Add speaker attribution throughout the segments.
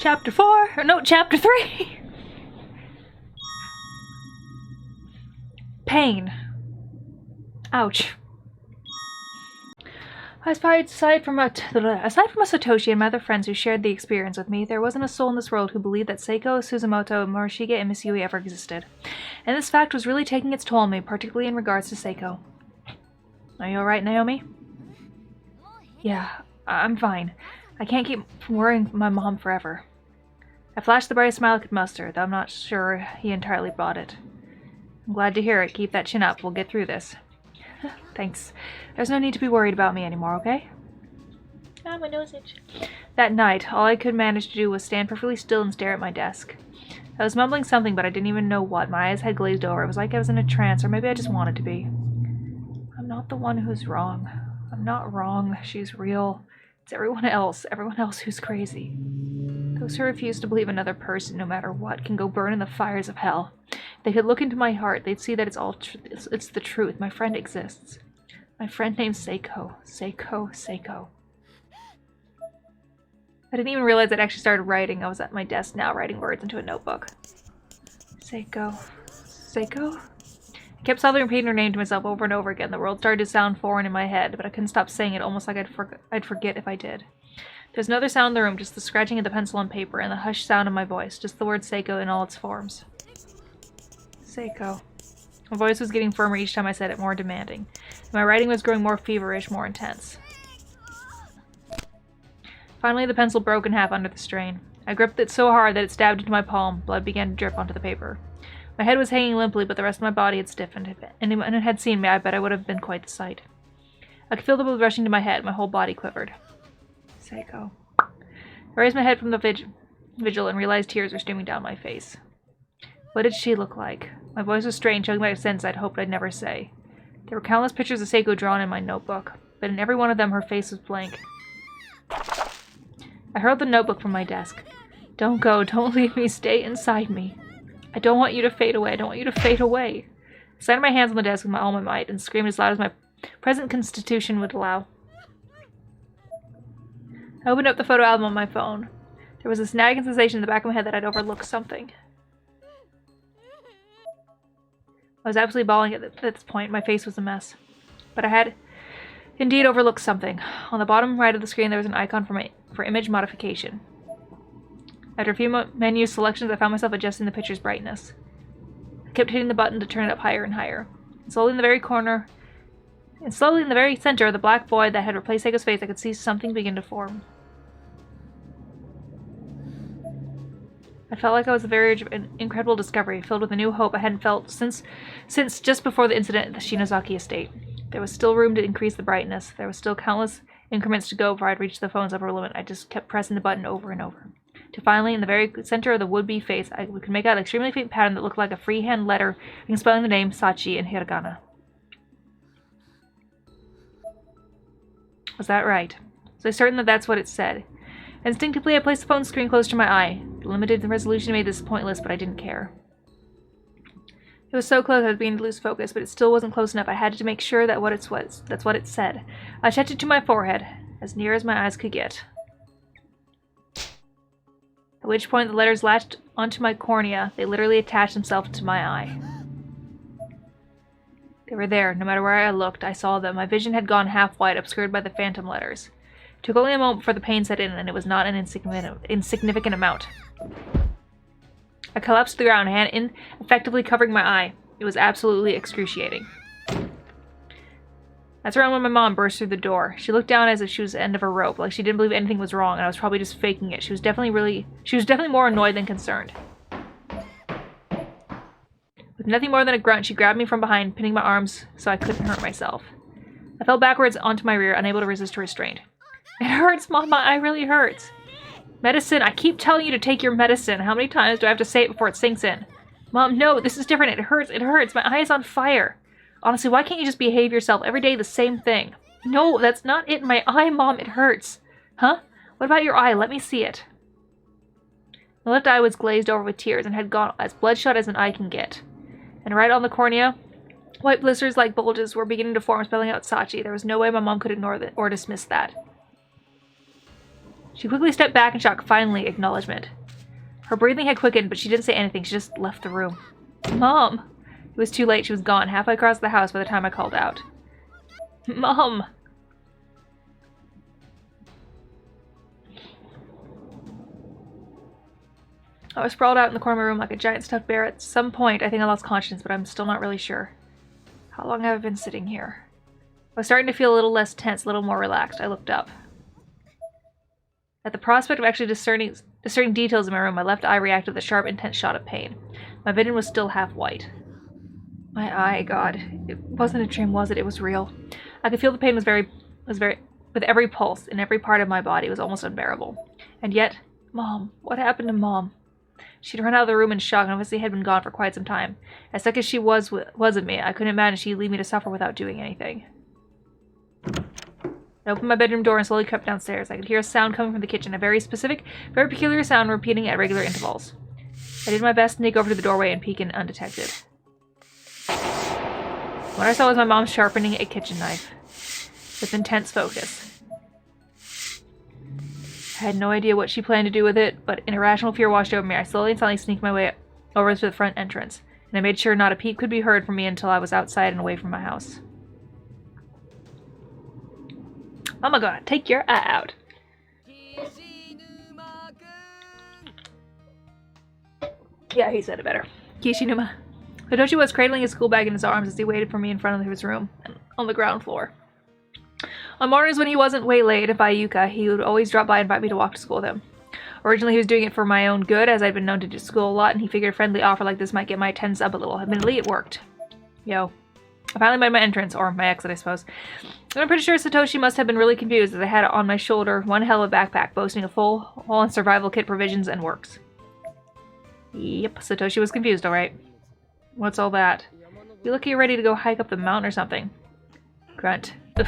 Speaker 1: Chapter 4? Or no, Chapter 3! Pain. Ouch. Aside from Satoshi and my other friends who shared the experience with me, there wasn't a soul in this world who believed that Seiko, Suzumoto, Morishige, and Mitsui ever existed. And this fact was really taking its toll on me, particularly in regards to Seiko. Are you alright, Naomi? Yeah, I'm fine. I can't keep worrying my mom forever. I flashed the brightest smile I could muster, though I'm not sure he entirely bought it. I'm glad to hear it. Keep that chin up. We'll get through this. Thanks. There's no need to be worried about me anymore, okay?
Speaker 2: Ah, my nose itch.
Speaker 1: That night, all I could manage to do was stand perfectly still and stare at my desk. I was mumbling something, but I didn't even know what. My eyes had glazed over. It was like I was in a trance, or maybe I just wanted to be. I'm not the one who's wrong. I'm not wrong. She's real. It's everyone else who's crazy. Those who refuse to believe another person, no matter what, can go burn in the fires of hell. If they could look into my heart, they'd see that it's the truth. My friend exists. My friend named Seiko. Seiko. I didn't even realize I'd actually started writing. I was at my desk now, writing words into a notebook. Seiko. I kept softly repeating her name to myself over and over again. The world started to sound foreign in my head, but I couldn't stop saying it, almost like I'd forget if I did. There's no other sound in the room, just the scratching of the pencil on paper and the hushed sound of my voice, just the word Seiko in all its forms. Seiko. My voice was getting firmer each time I said it, more demanding. My writing was growing more feverish, more intense. Finally, the pencil broke in half under the strain. I gripped it so hard that it stabbed into my palm. Blood began to drip onto the paper. My head was hanging limply, but the rest of my body had stiffened. If anyone had seen me, I bet I would have been quite the sight. I could feel the blood rushing to my head. My whole body quivered. Seiko. I raised my head from the vigil and realized tears were streaming down my face. What did she look like? My voice was strained, choking back a sentence I'd hoped I'd never say. There were countless pictures of Seiko drawn in my notebook, but in every one of them her face was blank. I hurled the notebook from my desk. Don't go, don't leave me, stay inside me. I don't want you to fade away, I don't want you to fade away. I slammed my hands on the desk with all my might and screamed as loud as my present constitution would allow. I opened up the photo album on my phone. There was this nagging sensation in the back of my head that I'd overlooked something. I was absolutely bawling at this point. My face was a mess. But I had indeed overlooked something. On the bottom right of the screen there was an icon for image modification. After a few menu selections, I found myself adjusting the picture's brightness. I kept hitting the button to turn it up higher and higher. Slowly in the very center of the black void that had replaced Seiko's face, I could see something begin to form. I felt like I was the verge of an incredible discovery, filled with a new hope I hadn't felt since just before the incident at the Shinozaki estate. There was still room to increase the brightness. There was still countless increments to go before I'd reached the phone's upper limit. I just kept pressing the button over and over. To finally, in the very center of the would-be face, I could make out an extremely faint pattern that looked like a freehand letter spelling the name Sachi in hiragana. Was that right? Was I certain that that's what it said? Instinctively, I placed the phone screen close to my eye. The limited resolution made this pointless, but I didn't care. It was so close I was beginning to lose focus, but it still wasn't close enough. I had to make sure that that's what it said. I checked it to my forehead, as near as my eyes could get. At which point the letters latched onto my cornea. They literally attached themselves to my eye. They were there. No matter where I looked, I saw them. My vision had gone half white, obscured by the phantom letters. It took only a moment before the pain set in, and it was not an insignificant amount. I collapsed to the ground, hand effectively covering my eye. It was absolutely excruciating. That's around when my mom burst through the door. She looked down as if she was at the end of a rope, like she didn't believe anything was wrong, and I was probably just faking it. She was definitely more annoyed than concerned. With nothing more than a grunt, she grabbed me from behind, pinning my arms so I couldn't hurt myself. I fell backwards onto my rear, unable to resist her restraint. It hurts, Mom. My eye really hurts. Medicine. I keep telling you to take your medicine. How many times do I have to say it before it sinks in? Mom, no, this is different. It hurts. It hurts. My eye is on fire. Honestly, why can't you just behave yourself every day the same thing? No, that's not it. My eye, Mom. It hurts. Huh? What about your eye? Let me see it. My left eye was glazed over with tears and had gone as bloodshot as an eye can get. And right on the cornea, white blisters like bulges were beginning to form, spelling out Sachi. There was no way my mom could ignore that or dismiss that. She quickly stepped back in shock, finally acknowledgement. Her breathing had quickened, but she didn't say anything. She just left the room. Mom! It was too late. She was gone, halfway across the house by the time I called out. Mom! I was sprawled out in the corner of my room like a giant stuffed bear. At some point, I think I lost consciousness, but I'm still not really sure. How long have I been sitting here? I was starting to feel a little less tense, a little more relaxed. I looked up. At the prospect of actually discerning details in my room, my left eye reacted with a sharp, intense shot of pain. My vision was still half white. My eye, God. It wasn't a dream, was it? It was real. I could feel the pain was very, with every pulse, in every part of my body. It was almost unbearable. And yet, Mom, what happened to Mom? She'd run out of the room in shock and obviously had been gone for quite some time. As sick as she was of me, I couldn't imagine she'd leave me to suffer without doing anything. I opened my bedroom door and slowly crept downstairs. I could hear a sound coming from the kitchen, a very specific, very peculiar sound repeating at regular intervals. I did my best to sneak over to the doorway and peek in undetected. What I saw was my mom sharpening a kitchen knife with intense focus. I had no idea what she planned to do with it, but an irrational fear washed over me. I slowly and silently sneaked my way over to the front entrance, and I made sure not a peep could be heard from me until I was outside and away from my house. Oh my god, take your eye out. Yeah, he said it better. Kishinuma. Satoshi was cradling his school bag in his arms as he waited for me in front of his room, on the ground floor. On mornings when he wasn't waylaid by Yuka, he would always drop by and invite me to walk to school with him. Originally, he was doing it for my own good, as I'd been known to do school a lot, and he figured a friendly offer like this might get my attendance up a little. Admittedly, it worked. Yo. I finally made my entrance, or my exit, I suppose. And I'm pretty sure Satoshi must have been really confused as I had on my shoulder one hell of a backpack, boasting a full-on survival kit, provisions, and works. Yep, Satoshi was confused, alright. What's all that? You look like you're ready to go hike up the mountain or something. Grunt. Ugh.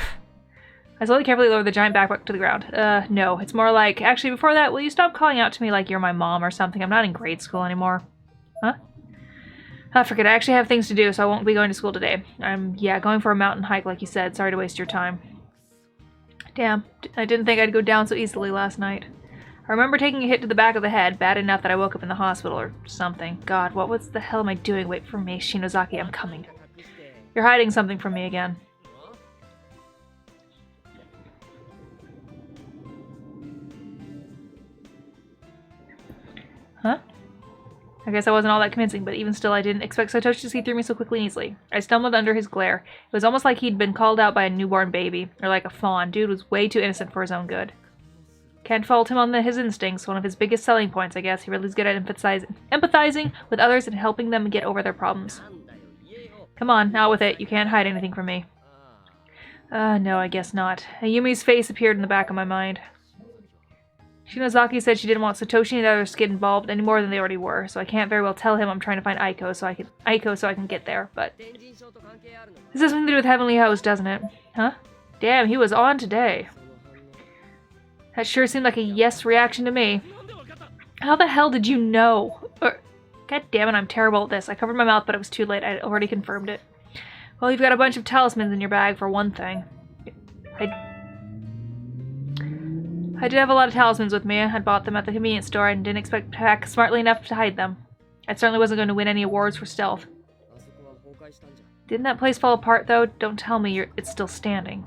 Speaker 1: I slowly carefully lowered the giant backpack to the ground. No. It's more like, actually, before that, will you stop calling out to me like you're my mom or something? I'm not in grade school anymore. Huh? I forget. I actually have things to do, so I won't be going to school today. Yeah, going for a mountain hike like you said. Sorry to waste your time. Damn. I didn't think I'd go down so easily last night. I remember taking a hit to the back of the head, bad enough that I woke up in the hospital or something. God, what the hell am I doing? Wait for me, Shinozaki, I'm coming. You're hiding something from me again. Huh? I guess I wasn't all that convincing, but even still I didn't expect Satoshi to see through me so quickly and easily. I stumbled under his glare. It was almost like he'd been called out by a newborn baby, or like a fawn. Dude was way too innocent for his own good. Can't fault him on his instincts, one of his biggest selling points, I guess. He really is good at empathizing with others and helping them get over their problems. Come on, out with it. You can't hide anything from me. No, I guess not. Ayumi's face appeared in the back of my mind. Shinozaki said she didn't want Satoshi and the others to get involved any more than they already were, so I can't very well tell him I'm trying to find Aiko so I can get there, but... This has something to do with Heavenly Host, doesn't it? Huh? Damn, he was on today. That sure seemed like a yes reaction to me. How the hell did you know? God damn it, I'm terrible at this. I covered my mouth, but it was too late. I already confirmed it. Well, you've got a bunch of talismans in your bag, for one thing. I did have a lot of talismans with me. I'd bought them at the convenience store and didn't expect to hack smartly enough to hide them. I certainly wasn't going to win any awards for stealth. Didn't that place fall apart, though? Don't tell me it's still standing.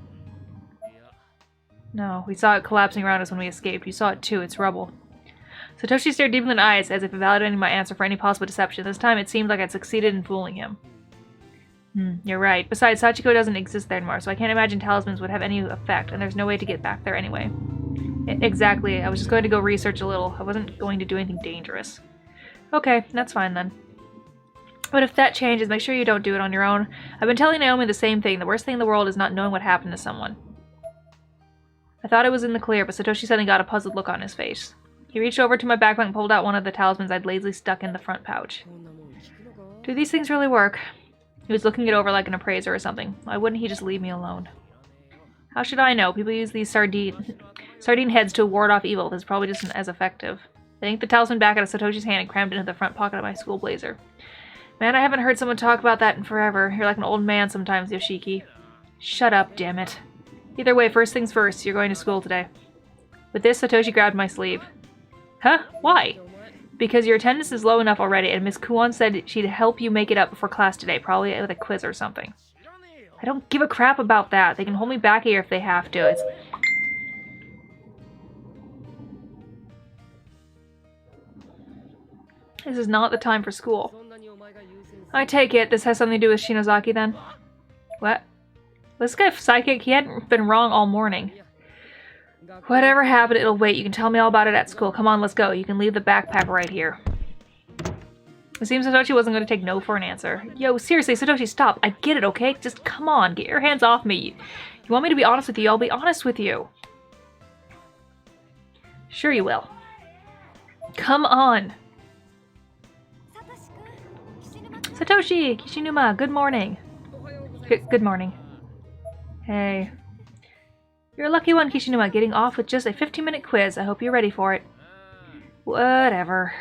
Speaker 1: No, we saw it collapsing around us when we escaped. You saw it too. It's rubble. Satoshi stared deep in the eyes, as if evaluating my answer for any possible deception. This time it seemed like I'd succeeded in fooling him. You're right. Besides, Sachiko doesn't exist there anymore, so I can't imagine talismans would have any effect, and there's no way to get back there anyway. Exactly. I was just going to go research a little. I wasn't going to do anything dangerous. Okay, that's fine then. But if that changes, make sure you don't do it on your own. I've been telling Naomi the same thing. The worst thing in the world is not knowing what happened to someone. I thought I was in the clear, but Satoshi suddenly got a puzzled look on his face. He reached over to my backpack and pulled out one of the talismans I'd lazily stuck in the front pouch. Do these things really work? He was looking it over like an appraiser or something. Why wouldn't he just leave me alone? How should I know? People use these sardine heads to ward off evil. This is probably just as effective. I yanked the talisman back out of Satoshi's hand and crammed it into the front pocket of my school blazer. Man, I haven't heard someone talk about that in forever. You're like an old man sometimes, Yoshiki. Shut up, damn it. Either way, first things first, you're going to school today. With this, Satoshi grabbed my sleeve. Huh? Why? Because your attendance is low enough already, and Miss Kuon said she'd help you make it up before class today, probably with a quiz or something. I don't give a crap about that. They can hold me back here if they have to. This is not the time for school. I take it this has something to do with Shinozaki then? What? This guy psychic, he hadn't been wrong all morning. Whatever happened, it'll wait. You can tell me all about it at school. Come on, let's go. You can leave the backpack right here. It seems Satoshi wasn't going to take no for an answer. Yo, seriously, Satoshi, stop. I get it, okay? Just come on. Get your hands off me. You want me to be honest with you? I'll be honest with you. Sure you will. Come on. Satoshi, Kishinuma, good morning. Good morning. Hey. You're a lucky one, Kishinuma, getting off with just a 15-minute quiz. I hope you're ready for it. Whatever.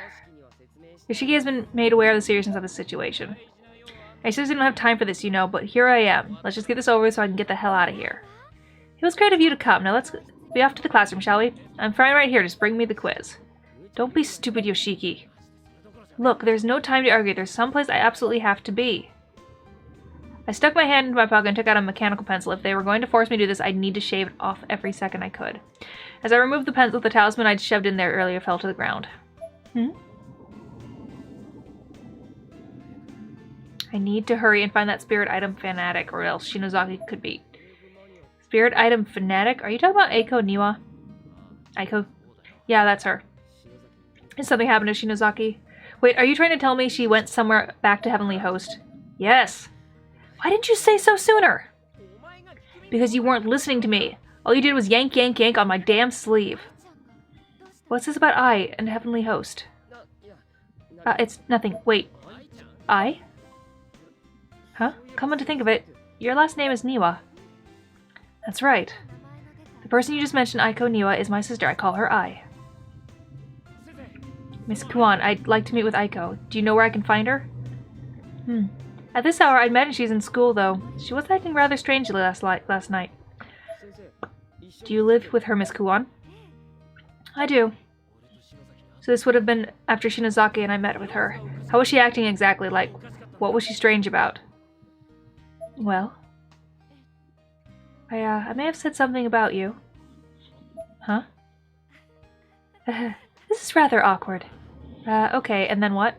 Speaker 1: Yoshiki has been made aware of the seriousness of the situation. I seriously don't have time for this, you know, but here I am. Let's just get this over with so I can get the hell out of here. It was great of you to come. Now let's be off to the classroom, shall we? I'm fine right here. Just bring me the quiz. Don't be stupid, Yoshiki. Look, there's no time to argue. There's someplace I absolutely have to be. I stuck my hand into my pocket and took out a mechanical pencil. If they were going to force me to do this, I'd need to shave it off every second I could. As I removed the pencil, the talisman I'd shoved in there earlier fell to the ground. I need to hurry and find that spirit item fanatic, or else Shinozaki could be. Spirit item fanatic? Are you talking about Eiko Niwa? Eiko? Yeah, that's her. Has something happened to Shinozaki? Wait, are you trying to tell me she went somewhere back to Heavenly Host? Yes. Why didn't you say so sooner? Because you weren't listening to me. All you did was yank, yank, yank on my damn sleeve. What's this about I and Heavenly Host? It's nothing. Wait. I? Huh? Come on to think of it, your last name is Niwa. That's right. The person you just mentioned, Eiko Niwa, is my sister. I call her Ai. Miss Kuon, I'd like to meet with Eiko. Do you know where I can find her? At this hour, I'd imagine she's in school, though. She was acting rather strangely last night. Do you live with her, Miss Kuon? I do. So this would have been after Shinozaki and I met with her. How was she acting exactly? Like, what was she strange about? Well, I may have said something about you. Huh? This is rather awkward. Okay, and then what?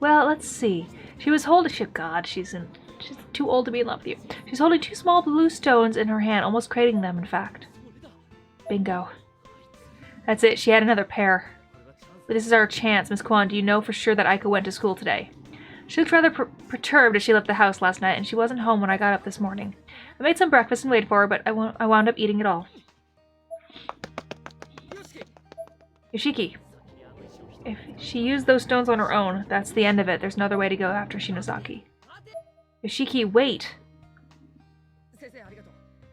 Speaker 1: Well, let's see. She was holding... God, she's too old to be in love with you. She's holding 2 small blue stones in her hand, almost cradling them, in fact. Bingo. That's it, she had another pair. But this is our chance. Miss Kuon, do you know for sure that Eiko went to school today? She looked rather perturbed as she left the house last night, and she wasn't home when I got up this morning. I made some breakfast and waited for her, but I wound up eating it all. Yoshiki. If she used those stones on her own, that's the end of it. There's no other way to go after Shinozaki. Yoshiki, wait!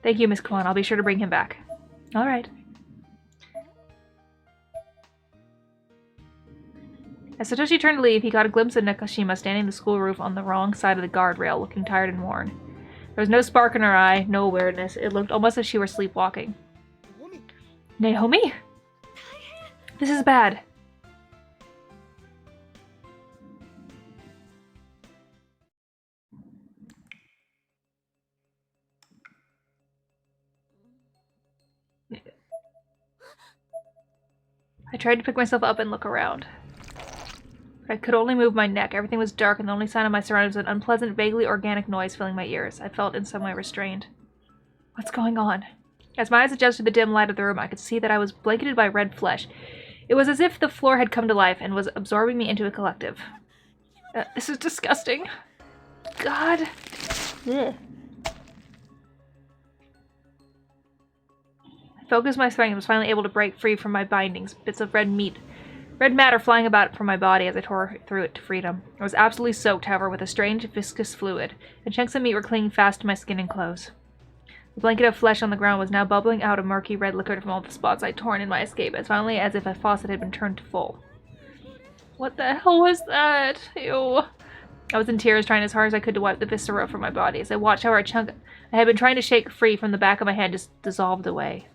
Speaker 1: Thank you, Miss Kuon. I'll be sure to bring him back. Alright. As Satoshi turned to leave, he got a glimpse of Nakashima standing on the school roof on the wrong side of the guardrail, looking tired and worn. There was no spark in her eye, no awareness. It looked almost as if she were sleepwalking. Naomi? This is bad. I tried to pick myself up and look around. I could only move my neck. Everything was dark, and the only sign of my surroundings was an unpleasant, vaguely organic noise filling my ears. I felt in some way restrained. What's going on? As my eyes adjusted to the dim light of the room, I could see that I was blanketed by red flesh. It was as if the floor had come to life and was absorbing me into a collective. This is disgusting. God. Ugh. I focused my strength and was finally able to break free from my bindings. Bits of red matter flying about from my body as I tore through it to freedom. I was absolutely soaked, however, with a strange, viscous fluid, and chunks of meat were clinging fast to my skin and clothes. The blanket of flesh on the ground was now bubbling out a murky red liquid from all the spots I'd torn in my escape, as violently as if a faucet had been turned to full. What the hell was that? Ew. I was in tears, trying as hard as I could to wipe the viscera from my body, as I watched how a chunk I had been trying to shake free from the back of my head just dissolved away.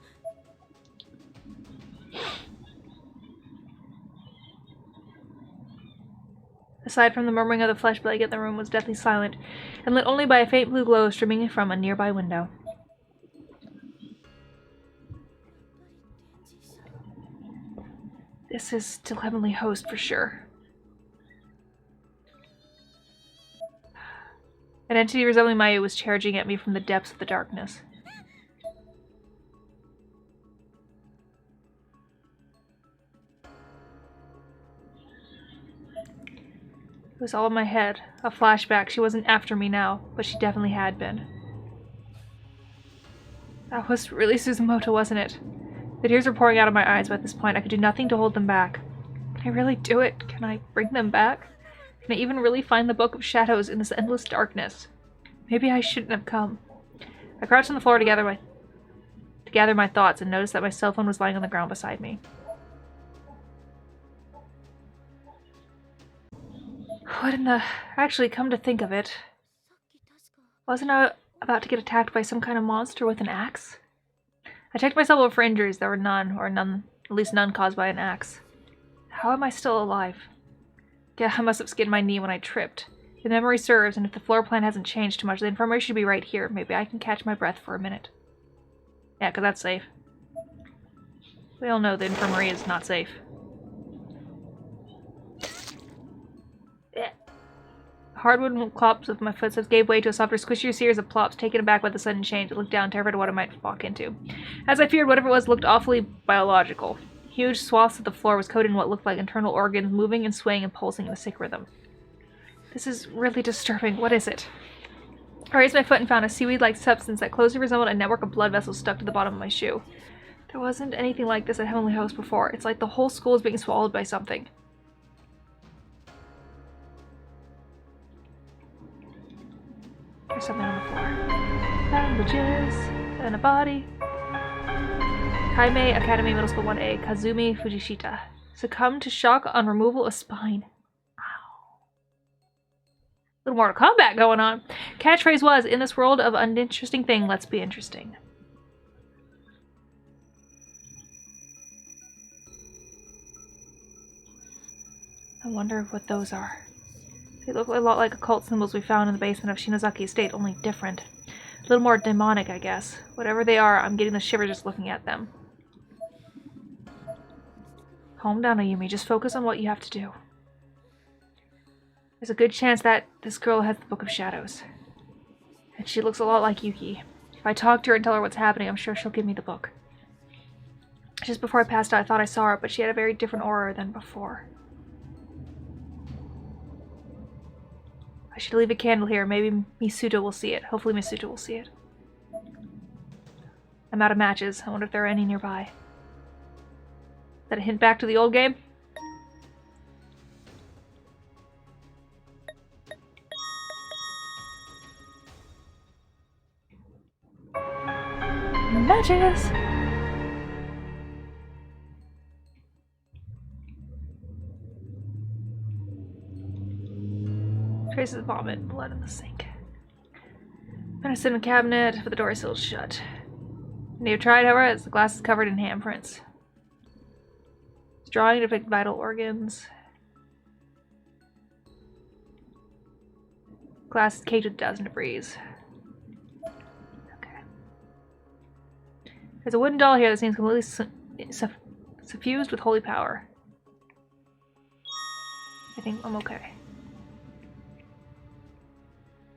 Speaker 1: Aside from the murmuring of the flesh blanket, the room was deathly silent, and lit only by a faint blue glow streaming from a nearby window. This is still Heavenly Host for sure. An entity resembling Mayu was charging at me from the depths of the darkness. It was all in my head. A flashback. She wasn't after me now, but she definitely had been. That was really Suzumoto, wasn't it? The tears were pouring out of my eyes, but at this point I could do nothing to hold them back. Can I really do it? Can I bring them back? Can I even really find the Book of Shadows in this endless darkness? Maybe I shouldn't have come. I crouched on the floor to gather my thoughts and noticed that my cell phone was lying on the ground beside me. What in the... Actually, come to think of it, wasn't I about to get attacked by some kind of monster with an axe? I checked myself over for injuries. There were none, or none, at least none caused by an axe. How am I still alive? Yeah, I must have skinned my knee when I tripped. If memory serves, and if the floor plan hasn't changed too much, the infirmary should be right here. Maybe I can catch my breath for a minute. Yeah, because that's safe. We all know the infirmary is not safe. Hardwood clops of my footsteps gave way to a softer, squishier series of plops. Taken aback by the sudden change, I looked down, terrified of what I might walk into. As I feared, whatever it was looked awfully biological. Huge swaths of the floor was coated in what looked like internal organs, moving and swaying and pulsing in a sick rhythm. This is really disturbing. What is it? I raised my foot and found a seaweed-like substance that closely resembled a network of blood vessels stuck to the bottom of my shoe. There wasn't anything like this at Heavenly Host before. It's like the whole school is being swallowed by something. There's something on the floor. Bandages and a body. Kaimei Academy Middle School 1A, Kazumi Fujishita. Succumbed to shock on removal of spine. Ow. Little Mortal Kombat going on. Catchphrase was, in this world of uninteresting thing, let's be interesting. I wonder what those are. They look a lot like occult symbols we found in the basement of Shinozaki Estate, only different. A little more demonic, I guess. Whatever they are, I'm getting the shivers just looking at them. Calm down, Ayumi. Just focus on what you have to do. There's a good chance that this girl has the Book of Shadows. And she looks a lot like Yuki. If I talk to her and tell her what's happening, I'm sure she'll give me the book. Just before I passed out, I thought I saw her, but she had a very different aura than before. I should leave a candle here. Maybe Misuto will see it. Hopefully Misuto will see it. I'm out of matches. I wonder if there are any nearby. Is that a hint back to the old game? Matches! Traces of vomit and blood in the sink. I'm gonna sit in the cabinet, but the door is still shut. And you've tried, however, as the glass is covered in handprints. It's drawing to depict vital organs. Glass is caked with dust and debris. Okay. There's a wooden doll here that seems completely suffused with holy power. I think I'm okay.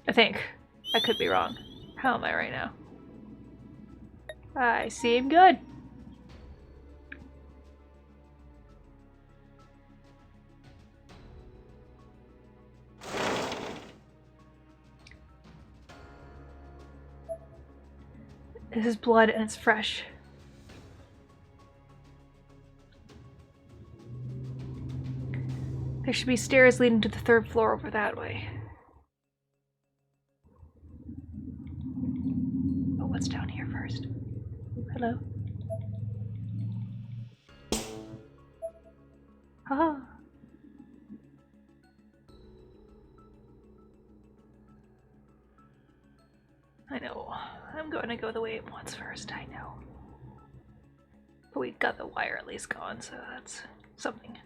Speaker 1: I think. I could be wrong. How am I right now? I seem good. This is blood and it's fresh. There should be stairs leading to the third floor over that way. Oh, what's down here first? Hello? Ah. I know. I'm going to go the way it wants first, I know. But we got the wire at least gone, so that's something.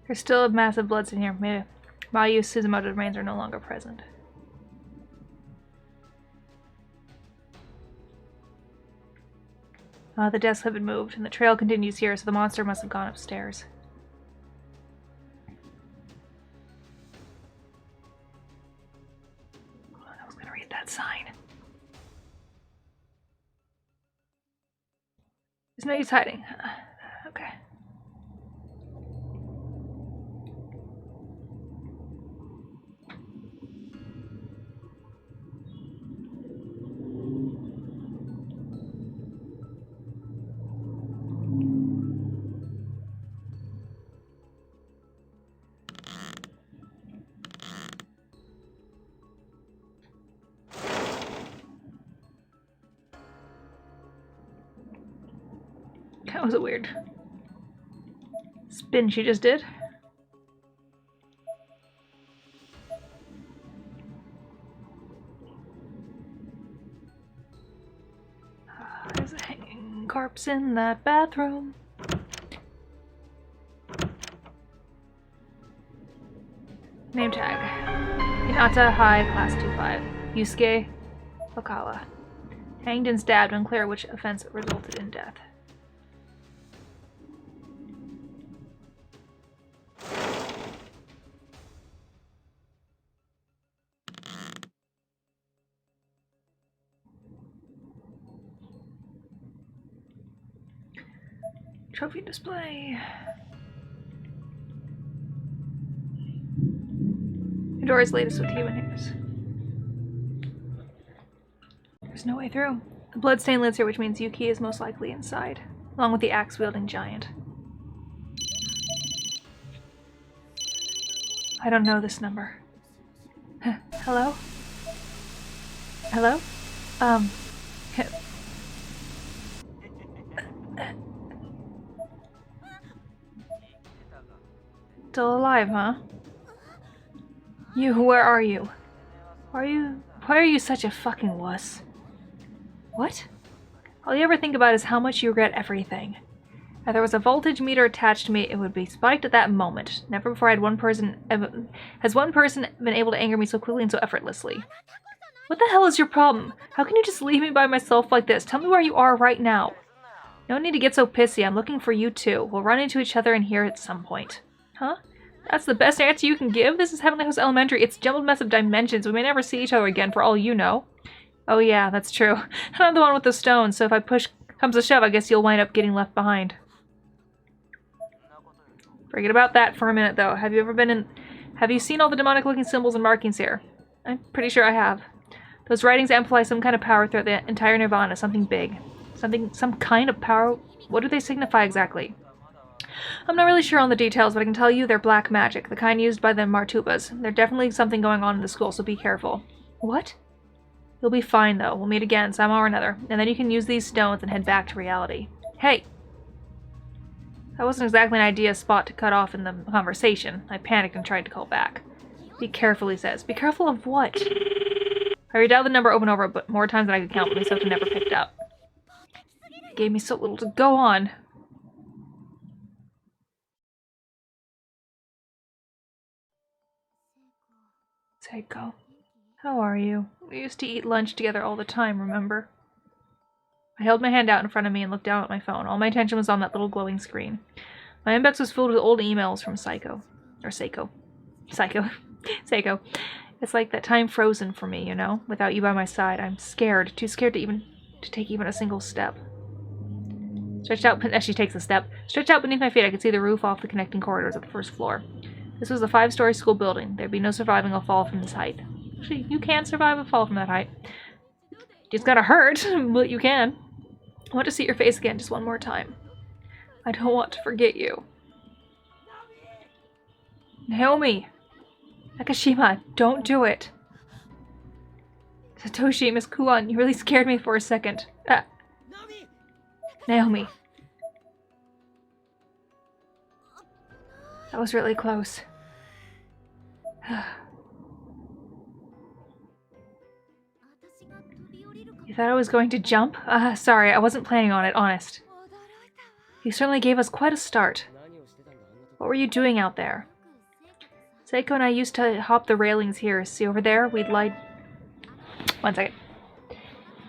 Speaker 1: There's still a massive blood stain here. Maybe Mayu Suzumoto's remains are no longer present. The desks have been moved, and the trail continues here, so the monster must have gone upstairs. Hold on, I was gonna read that sign. There's no use hiding. Okay. That was a weird spin she just did. There's a hanging corpse in that bathroom. Name tag. Hinata High, Class 25. Yusuke Okawa. Hanged and stabbed, unclear which offense resulted in death. Trophy display. Midori's latest with human hairs. There's no way through. The bloodstained lids here, which means Yuki is most likely inside, along with the axe-wielding giant. I don't know this number. Hello? Hello? Still alive, huh? You, where are you? Why are you such a fucking wuss? What? All you ever think about is how much you regret everything. If there was a voltage meter attached to me, it would be spiked at that moment. Never before has one person been able to anger me so quickly and so effortlessly. What the hell is your problem? How can you just leave me by myself like this? Tell me where you are right now. No need to get so pissy. I'm looking for you too. We'll run into each other in here at some point. Huh? That's the best answer you can give? This is Heavenly Host Elementary. It's a jumbled mess of dimensions. We may never see each other again for all you know. Oh yeah, that's true. I'm the one with the stone, so if I push comes to shove, I guess you'll wind up getting left behind. Forget about that for a minute, though. Have you seen all the demonic-looking symbols and markings here? I'm pretty sure I have. Those writings amplify some kind of power throughout the entire Nirvana. Something big. Some kind of power? What do they signify exactly? I'm not really sure on the details, but I can tell you they're black magic, the kind used by the Martubas. There's definitely something going on in the school, so be careful. What? You'll be fine, though. We'll meet again, somehow or another, and then you can use these stones and head back to reality. Hey! That wasn't exactly an ideal spot to cut off in the conversation. I panicked and tried to call back. Be careful, he says. Be careful of what? I redialed the number over and over, but more times than I could count, but myself never picked up. It gave me so little to go on. Seiko. How are you? We used to eat lunch together all the time, remember? I held my hand out in front of me and looked down at my phone. All my attention was on that little glowing screen. My inbox was filled with old emails from Seiko. Seiko. It's like that time frozen for me, you know? Without you by my side, I'm scared. Too scared to take even a single step. Stretched out, as she takes a step, stretched out beneath my feet, I could see the roof off the connecting corridors of the first floor. This was a 5-story school building. There'd be no surviving a fall from this height. Actually, you can survive a fall from that height. Just gotta hurt, but you can. I want to see your face again just one more time. I don't want to forget you. Naomi! Nakashima, don't do it. Satoshi, Miss Kuon, you really scared me for a second. Naomi. That was really close. You thought I was going to jump? Sorry, I wasn't planning on it, honest. You certainly gave us quite a start. What were you doing out there? Seiko and I used to hop the railings here. See over there? We'd lie... One second.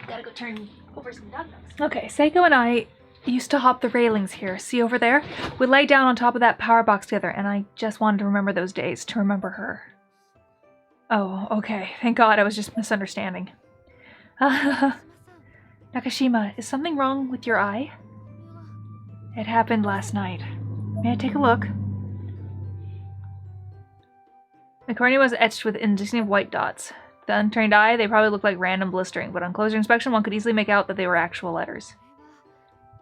Speaker 1: Gotta go turn over some dog nuts. Okay, Seiko and I used to hop the railings here. See over there? We'd lay down on top of that power box together, and I just wanted to remember those days, to remember her. Oh, okay. Thank God I was just misunderstanding. Nakashima, is something wrong with your eye? It happened last night. May I take a look? The cornea was etched with indistinct white dots. The untrained eye, they probably looked like random blistering, but on closer inspection one could easily make out that they were actual letters.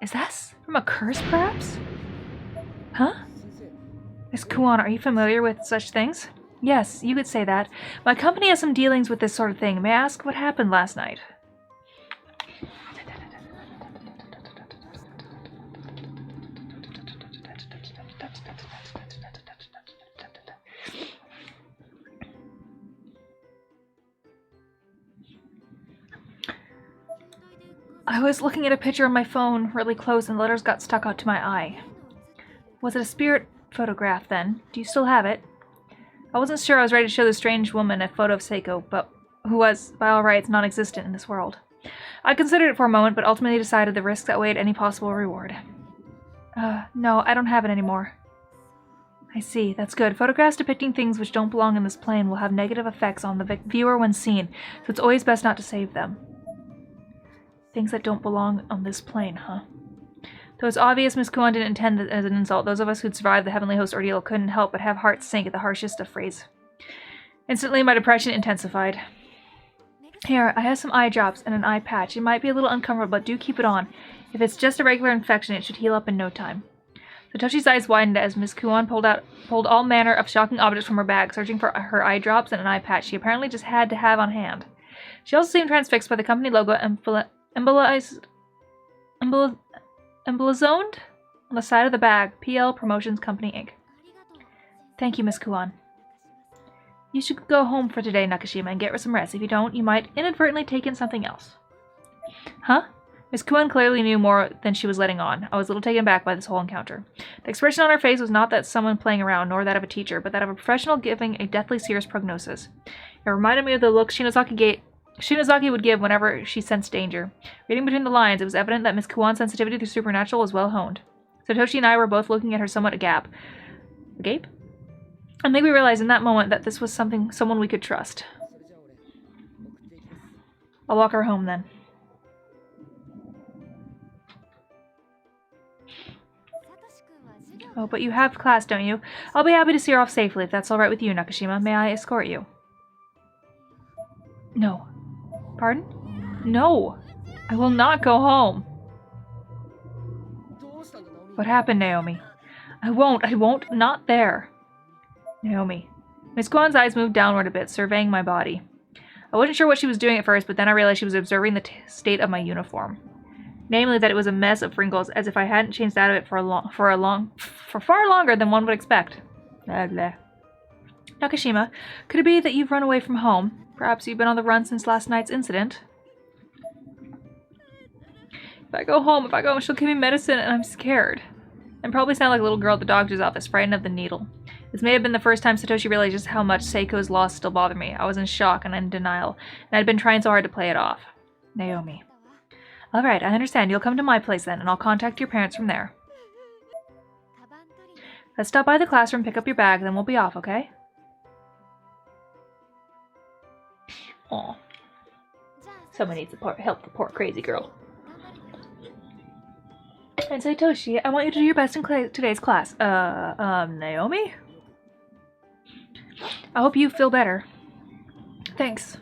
Speaker 1: Is that from a curse, perhaps? Huh? Miss Kuon, are you familiar with such things? Yes, you could say that. My company has some dealings with this sort of thing. May I ask what happened last night? I was looking at a picture on my phone really close and the letters got stuck out to my eye. Was it a spirit photograph then? Do you still have it? I wasn't sure I was ready to show the strange woman a photo of Seiko, but who was, by all rights, non-existent in this world. I considered it for a moment, but ultimately decided the risks outweighed any possible reward. No, I don't have it anymore. I see, that's good. Photographs depicting things which don't belong in this plane will have negative effects on the viewer when seen, so it's always best not to save them. Things that don't belong on this plane, huh? Though it's obvious Miss Kuon didn't intend it as an insult, those of us who'd survived the Heavenly Host ordeal couldn't help but have hearts sink at the harshest of phrase. Instantly, my depression intensified. Here, I have some eye drops and an eye patch. It might be a little uncomfortable, but do keep it on. If it's just a regular infection, it should heal up in no time. Satoshi's eyes widened as Miss Kuon pulled all manner of shocking objects from her bag, searching for her eye drops and an eye patch she apparently just had to have on hand. She also seemed transfixed by the company logo emblazoned on the side of the bag, PL Promotions Company, Inc. Thank you, Miss Kuon. You should go home for today, Nakashima, and get some rest. If you don't, you might inadvertently take in something else. Huh? Miss Kuon clearly knew more than she was letting on. I was a little taken aback by this whole encounter. The expression on her face was not that of someone playing around, nor that of a teacher, but that of a professional giving a deathly serious prognosis. It reminded me of the look Shinozaki would give whenever she sensed danger. Reading between the lines, it was evident that Miss Kuon's sensitivity to supernatural was well honed. Satoshi and I were both looking at her somewhat agape. Agape? I think we realized in that moment that this was someone we could trust. I'll walk her home then. Oh, but you have class, don't you? I'll be happy to see her off safely if that's alright with you, Nakashima. May I escort you? No. Pardon? No! I will not go home! What happened, Naomi? I won't, not there. Naomi. Miss Kuon's eyes moved downward a bit, surveying my body. I wasn't sure what she was doing at first, but then I realized she was observing the state of my uniform. Namely, that it was a mess of wrinkles, as if I hadn't changed out of it for far longer than one would expect. Blah, blah. Nakashima, could it be that you've run away from home? Perhaps you've been on the run since last night's incident? If I go home, she'll give me medicine and I'm scared. I probably sound like a little girl at the doctor's office, frightened of the needle. This may have been the first time Satoshi realized just how much Seiko's loss still bothered me. I was in shock and in denial, and I'd been trying so hard to play it off. Naomi. Alright, I understand. You'll come to my place then, and I'll contact your parents from there. Let's stop by the classroom, pick up your bag, then we'll be off, okay? Aw. Someone needs to help the poor crazy girl. And Satoshi, I want you to do your best in today's class. Naomi? I hope you feel better. Thanks.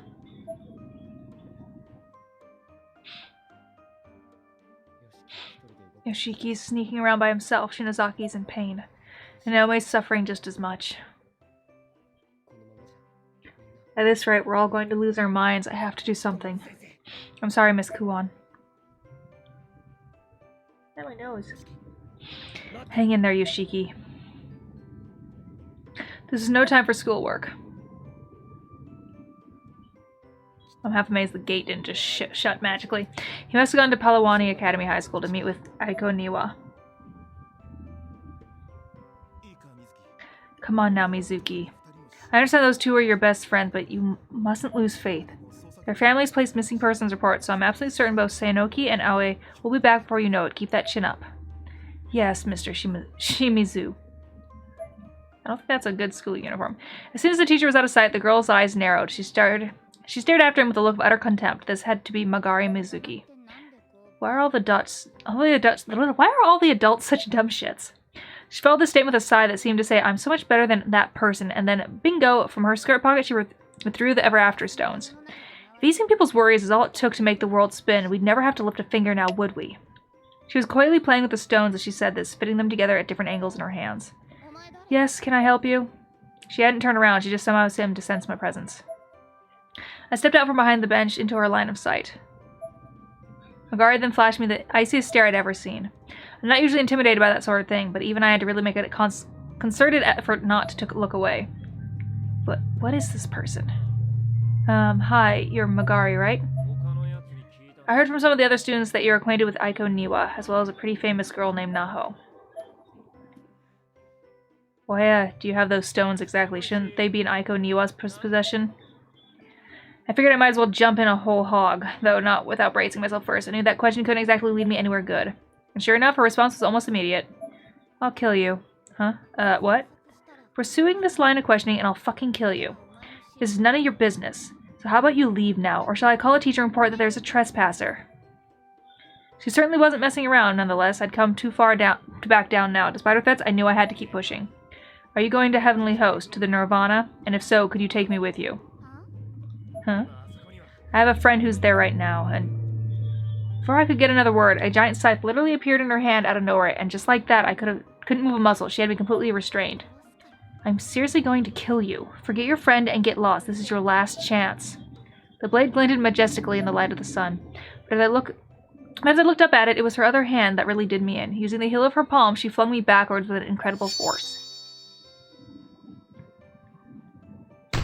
Speaker 1: Yoshiki's sneaking around by himself. Shinozaki's in pain. And Naomi's suffering just as much. At this rate, we're all going to lose our minds. I have to do something. I'm sorry, Miss Kuon. Oh, my nose. Hang in there, Yoshiki. This is no time for schoolwork. I'm half amazed the gate didn't just shut magically. He must have gone to Palawani Academy High School to meet with Aiko Niwa. Come on now, Mizuki. I understand those two are your best friends, but you mustn't lose faith. Their families placed missing persons reports, so I'm absolutely certain both Sayanoki and Aoi will be back before you know it. Keep that chin up. Yes, Mr. Shimizu. I don't think that's a good school uniform. As soon as the teacher was out of sight, the girl's eyes narrowed. She stared after him with a look of utter contempt. This had to be Magari Mizuki. Why are all the adults such dumb shits? She followed the statement with a sigh that seemed to say, I'm so much better than that person, and then, bingo, from her skirt pocket she withdrew the ever-after stones. If easing people's worries is all it took to make the world spin, we'd never have to lift a finger now, would we? She was coyly playing with the stones as she said this, fitting them together at different angles in her hands. Yes, can I help you? She hadn't turned around, she just somehow seemed to sense my presence. I stepped out from behind the bench into her line of sight. Magari then flashed me the iciest stare I'd ever seen. I'm not usually intimidated by that sort of thing, but even I had to really make a concerted effort not to look away. But what is this person? Hi, you're Magari, right? I heard from some of the other students that you're acquainted with Aiko Niwa, as well as a pretty famous girl named Naho. Why, do you have those stones exactly? Shouldn't they be in Aiko Niwa's possession? I figured I might as well jump in a whole hog, though not without bracing myself first. I knew that question couldn't exactly lead me anywhere good. And sure enough, her response was almost immediate. I'll kill you. Huh? What? Pursuing this line of questioning and I'll fucking kill you. This is none of your business. So how about you leave now, or shall I call a teacher and report that there's a trespasser? She certainly wasn't messing around, nonetheless. I'd come too far to back down now. Despite her threats, I knew I had to keep pushing. Are you going to Heavenly Host, to the Nirvana? And if so, could you take me with you? Huh? I have a friend who's there right now, and... Before I could get another word, a giant scythe literally appeared in her hand out of nowhere, and just like that, I couldn't move a muscle. She had me completely restrained. I'm seriously going to kill you. Forget your friend and get lost. This is your last chance. The blade glinted majestically in the light of the sun. But as I looked up at it, it was her other hand that really did me in. Using the heel of her palm, she flung me backwards with an incredible force. There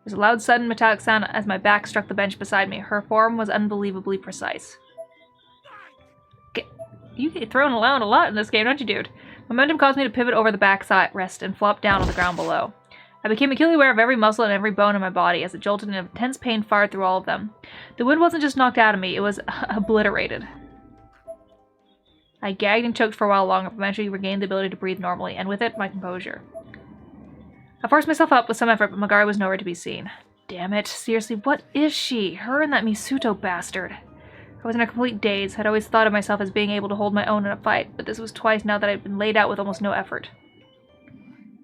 Speaker 1: was a loud, sudden, metallic sound as my back struck the bench beside me. Her form was unbelievably precise. You get thrown around a lot in this game, don't you, dude? Momentum caused me to pivot over the back side rest and flop down on the ground below. I became acutely aware of every muscle and every bone in my body as it jolted and intense pain fired through all of them. The wind wasn't just knocked out of me, it was obliterated. I gagged and choked for a while longer, but eventually regained the ability to breathe normally, and with it, my composure. I forced myself up with some effort, but Magari was nowhere to be seen. Damn it, seriously, what is she? Her and that Misuto bastard. I was in a complete daze. I'd always thought of myself as being able to hold my own in a fight, but this was twice now that I'd been laid out with almost no effort.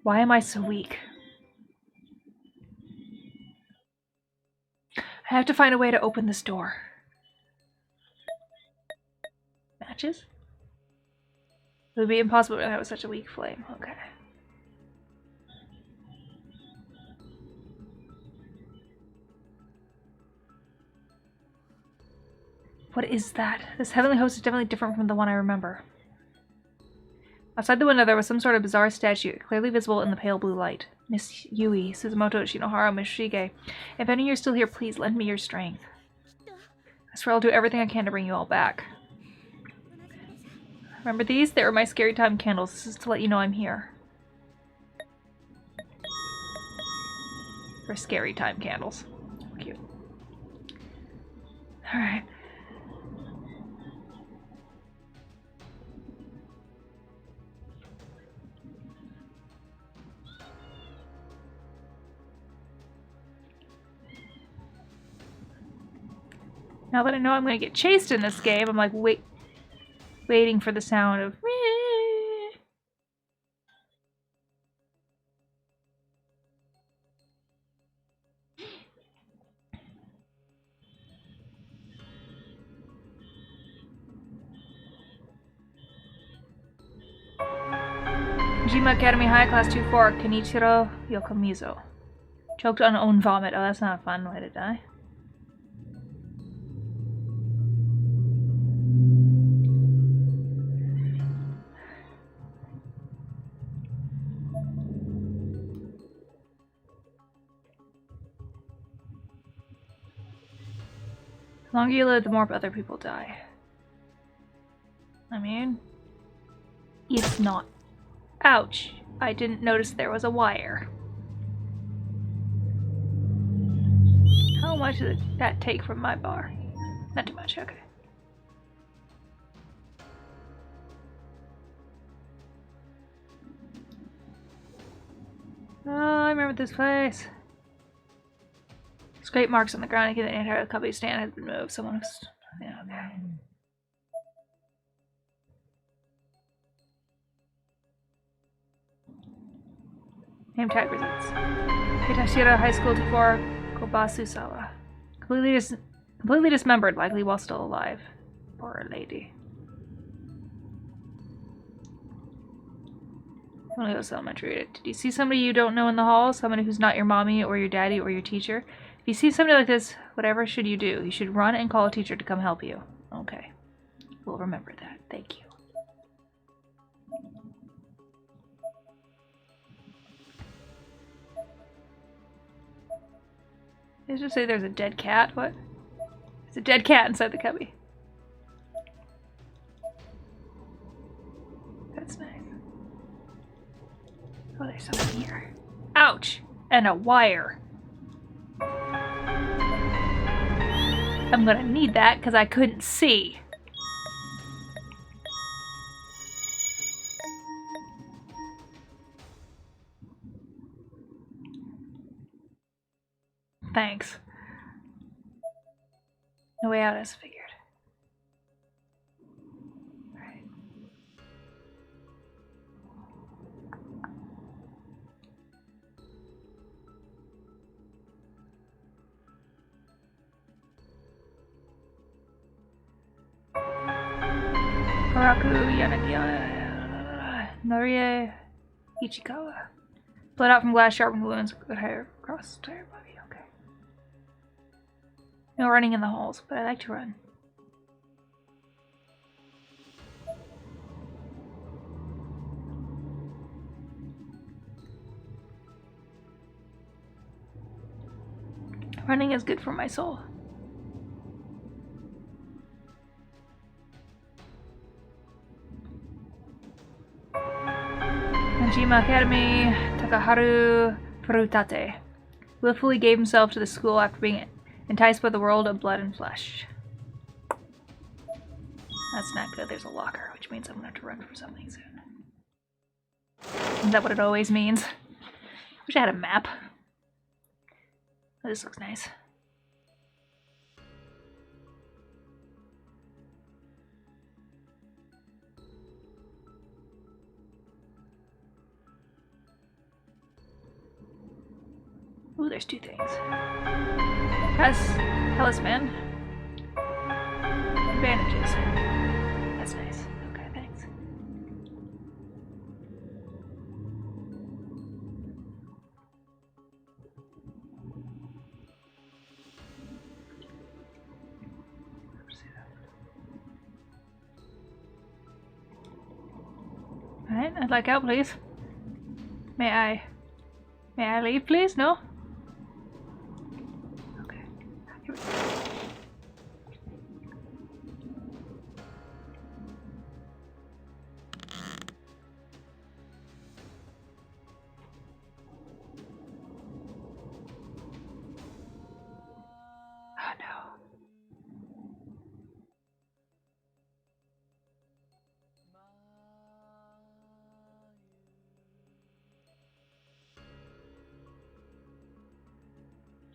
Speaker 1: Why am I so weak? I have to find a way to open this door. Matches? It would be impossible to have such a weak flame. Okay. What is that? This heavenly host is definitely different from the one I remember. Outside the window there was some sort of bizarre statue, clearly visible in the pale blue light. Miss Yui, Suzumoto, Shinohara, Miss Shige. If any of you are still here, please lend me your strength. I swear I'll do everything I can to bring you all back. Remember these? They were my scary time candles. This is to let you know I'm here. For scary time candles. Cute. Alright. Now that I know I'm going to get chased in this game, I'm like waiting for the sound of... Jima Academy High, Class 2-4, Kenichiro Yokomizo. Choked on own vomit. Oh, that's not a fun way to die. The longer you live, the more other people die. I mean, it's not. Ouch! I didn't notice there was a wire. How much did that take from my bar? Not too much, okay. Oh, I remember this place. Scrape marks on the ground indicate the entire company stand has been moved. Someone was... Yeah, okay. Name tag results. Hitashira High School before Kobasusawa. Completely dismembered, likely while still alive. Poor lady. Only Elementary. Did you see somebody you don't know in the hall? Somebody who's not your mommy or your daddy or your teacher? If you see somebody like this, whatever should you do? You should run and call a teacher to come help you. Okay. We'll remember that. Thank you. Did you just say there's a dead cat? What? There's a dead cat inside the cubby. That's nice. Oh, there's something here. Ouch! And a wire. I'm gonna need that because I couldn't see. Thanks. No way out as figured. Alright. Haraku Yanagiya Norie Ichikawa. Blood out from glass sharpened wounds with hair across the entire body. Okay. No running in the halls, but I like to run. Running is good for my soul. Nanjima Academy, Takaharu Furutate. Willfully gave himself to the school after being enticed by the world of blood and flesh. That's not good. There's a locker, which means I'm gonna have to run from something soon. Is that what it always means? Wish I had a map. Oh, this looks nice. Ooh, there's two things. Talisman. Bandages. That's nice. Okay, thanks. Alright, I'd like out, please. May I leave, please? No? Okay. Here we go. Oh no.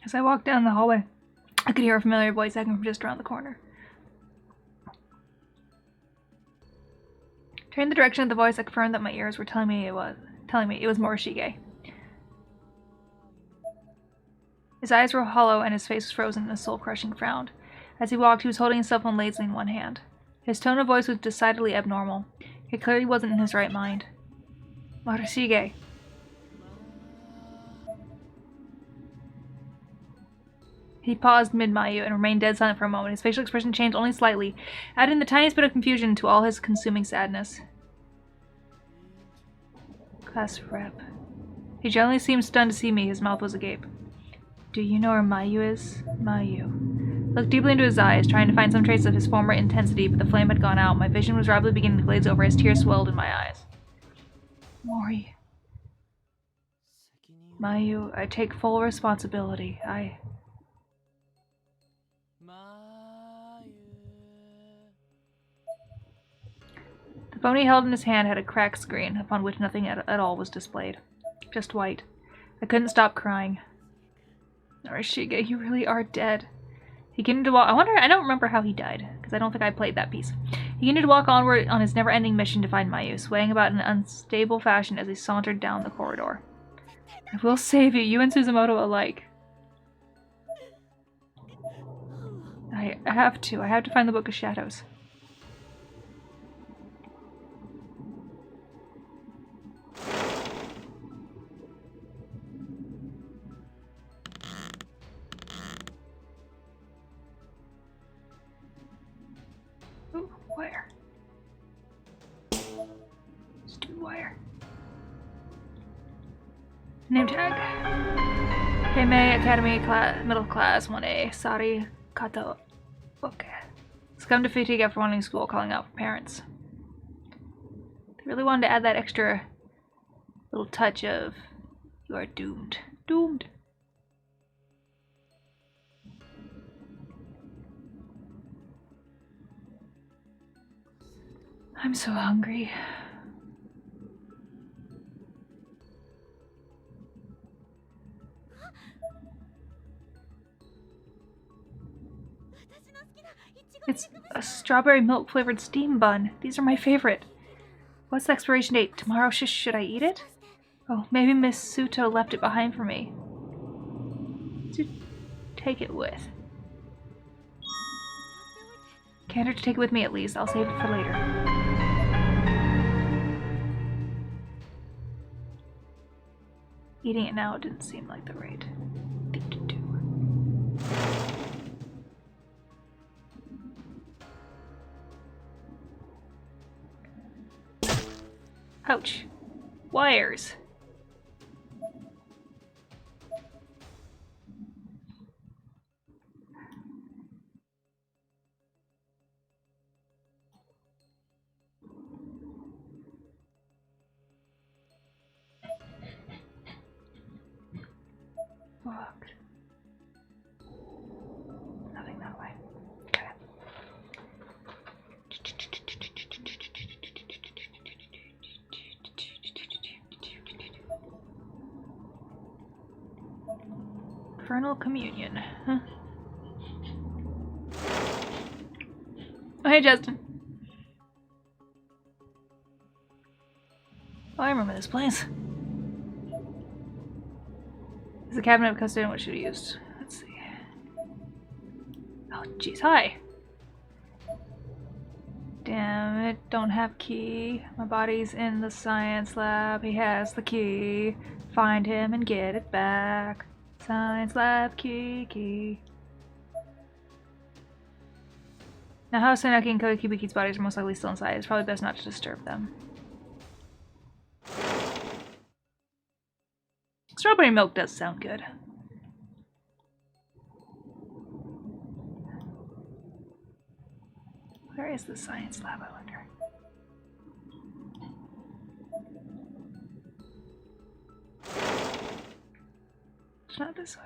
Speaker 1: As I walked down the hallway, I could hear a familiar voice echoing from just around the corner. Turning the direction of the voice, I confirmed that my ears were telling me it was Morishige. His eyes were hollow and his face was frozen in a soul-crushing frown. As he walked, he was holding his cell phone lazily in one hand. His tone of voice was decidedly abnormal. He clearly wasn't in his right mind. Morishige. He paused mid-Mayu and remained dead silent for a moment. His facial expression changed only slightly, adding the tiniest bit of confusion to all his consuming sadness. Class rep. He generally seemed stunned to see me. His mouth was agape. Do you know where Mayu is? Mayu. Looked deeply into his eyes, trying to find some trace of his former intensity, but the flame had gone out. My vision was rapidly beginning to glaze over as tears swelled in my eyes. Mori. Mayu, I take full responsibility. The phone he held in his hand had a cracked screen, upon which nothing at all was displayed. Just white. I couldn't stop crying. Norishige, you really are dead. He continued to walk. I don't remember how he died, because I don't think I played that piece. He continued to walk onward on his never-ending mission to find Mayu, swaying about in an unstable fashion as he sauntered down the corridor. I will save you, you and Suzumoto alike. I have to. I have to find the Book of Shadows. Ooh, wire. Stupid wire. Name tag. Keimei Academy Middle Class 1A. Sari Kato. Okay. Succumbed to fatigue after wanting school, calling out for parents. They really wanted to add that extra little touch of you are doomed. Doomed. I'm so hungry. It's a strawberry milk flavored steam bun. These are my favorite. What's the expiration date? Tomorrow? Should I eat it? Oh, maybe Miss Suto left it behind for me. To take it with. Can't hurt to take it with me at least. I'll save it for later. Eating it now didn't seem like the right thing to do. Ouch. Wires. Fuck. Nothing that way. Okay. Infernal Communion. Huh? Oh, hey, Justin. Oh, I remember this place. Is the cabinet of custodian what should have used? Let's see. Oh, jeez. Hi. Damn it. Don't have key. My body's in the science lab. He has the key. Find him and get it back. Science lab key. Now, how Sanaki and Kokibiki's bodies are most likely still inside. It's probably best not to disturb them. Strawberry milk does sound good. Where is the science lab, I wonder? It's not this way.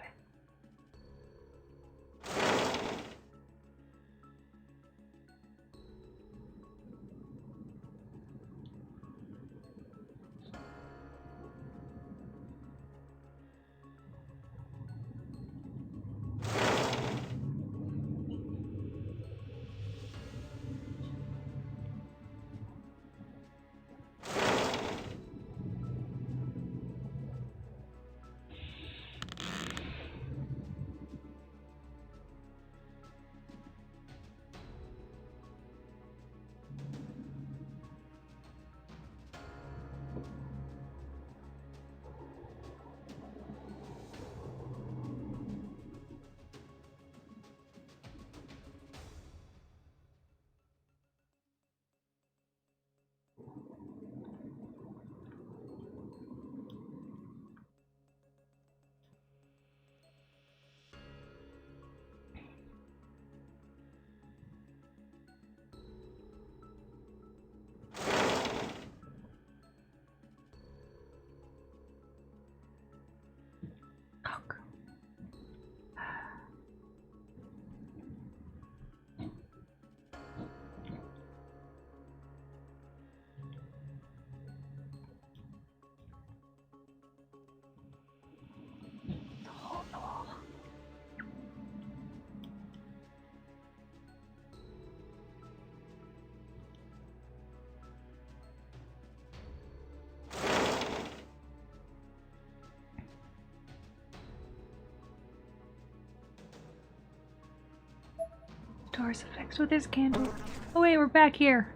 Speaker 1: Doors effects with his candle. Oh wait, we're back here.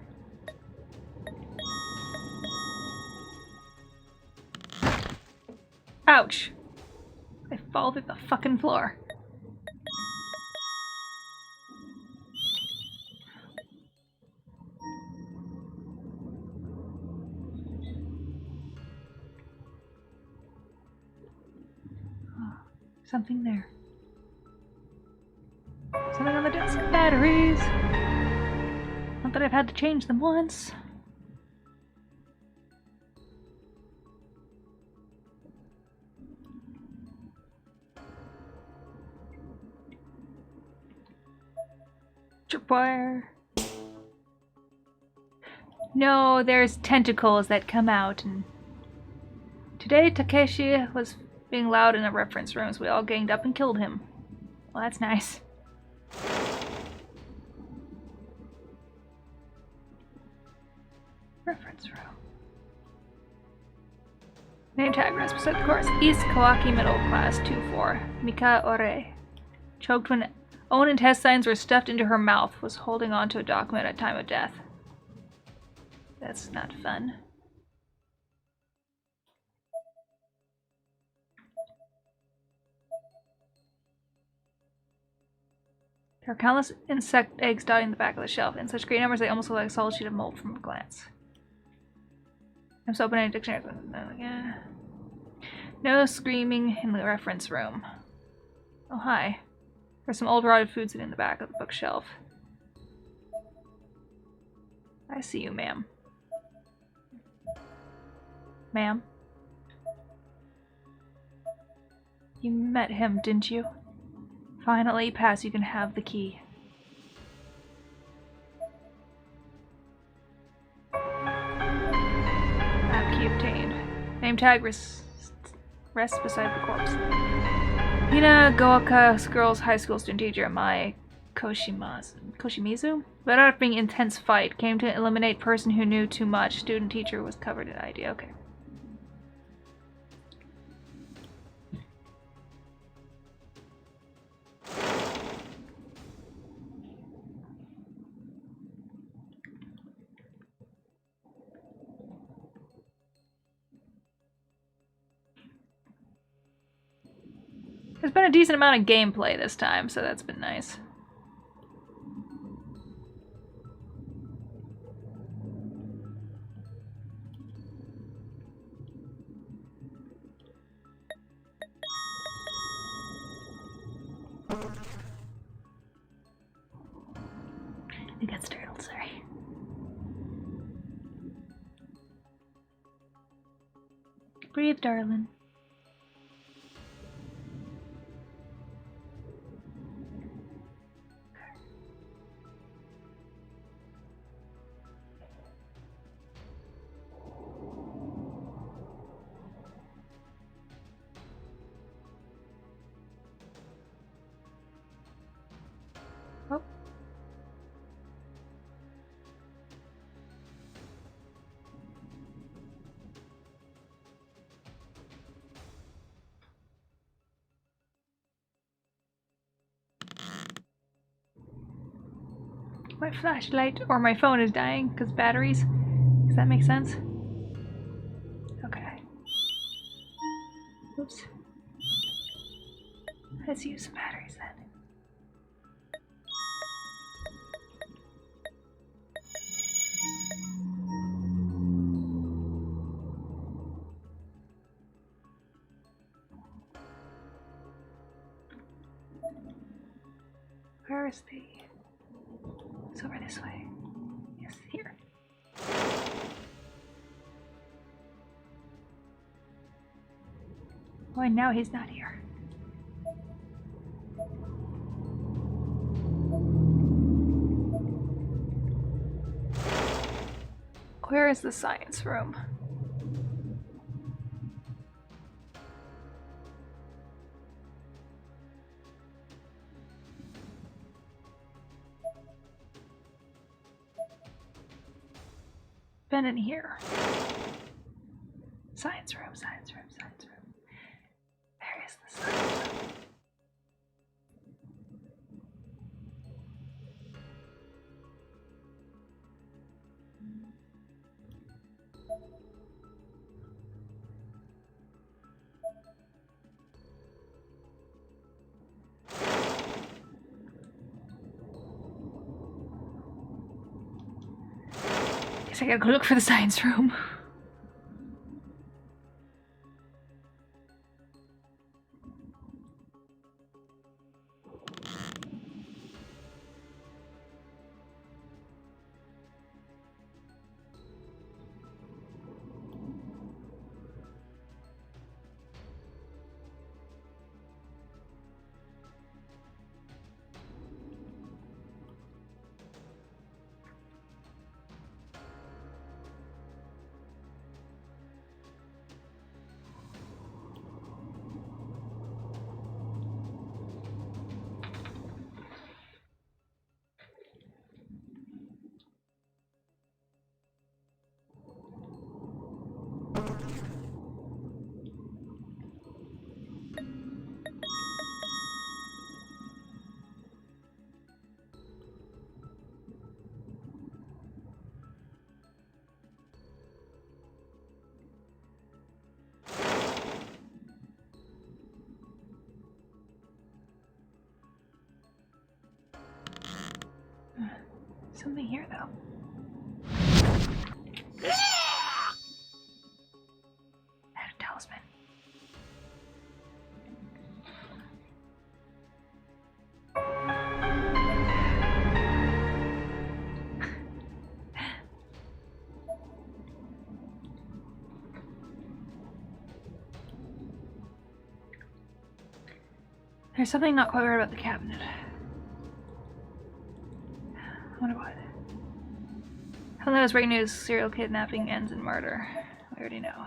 Speaker 1: Ouch! I fall through the fucking floor. Oh, something there. Something on the desk. Batteries! Not that I've had to change them once. Tripwire. No, there's tentacles that come out, and today Takeshi was being loud in a reference room, so we all ganged up and killed him. Well, that's nice. Reference room. Name tag rest beside the course. East Kawaki Middle Class 2-4. Mika Ore. Choked when own intestines were stuffed into her mouth. Was holding on to a document at time of death. That's not fun. There are countless insect eggs dotting the back of the shelf. In such great numbers, they almost look like a solid sheet of mold from a glance. I'm just opening a dictionary. No screaming in the reference room. Oh, hi. There's some old rotted food sitting in the back of the bookshelf. I see you, ma'am. Ma'am? You met him, didn't you? Finally, pass, you can have the key. Map key obtained. Name tag rests beside the corpse. Hina Goaka, girls' high school student teacher, Mai Koshimizu? But out of being intense fight, came to eliminate person who knew too much. Student teacher was covered in idea. Okay. There's been a decent amount of gameplay this time, so that's been nice. I got startled, sorry. Breathe, darling. Oh. My flashlight or my phone is dying because batteries. Does that make sense? Okay. Oops. Let's use some batteries then. Where is the... It's over this way. Yes, here. Oh, and now he's not here. Where is the science room? Been in here. Science room, science room, science room. There is the science room. Guess I gotta go look for the science room. Something here, though. Add a talisman. There's something not quite right about the cabinet. I wonder why. Hello, it's breaking news. Serial kidnapping ends in murder. We already know.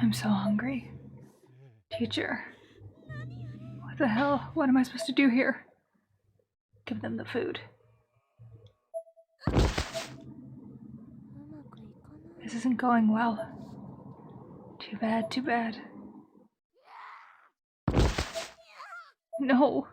Speaker 1: I'm so hungry. Teacher. What the hell? What am I supposed to do here? Give them the food. This isn't going well. Too bad, too bad. No.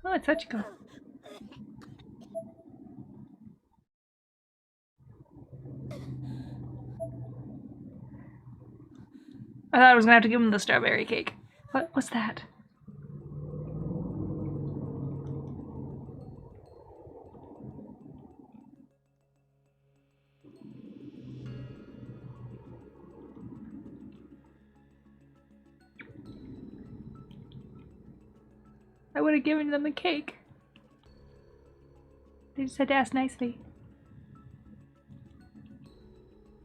Speaker 1: Oh, it's Sachiko. I thought I was gonna have to give him the strawberry cake. What was that? I would have given them the cake. They just had to ask nicely.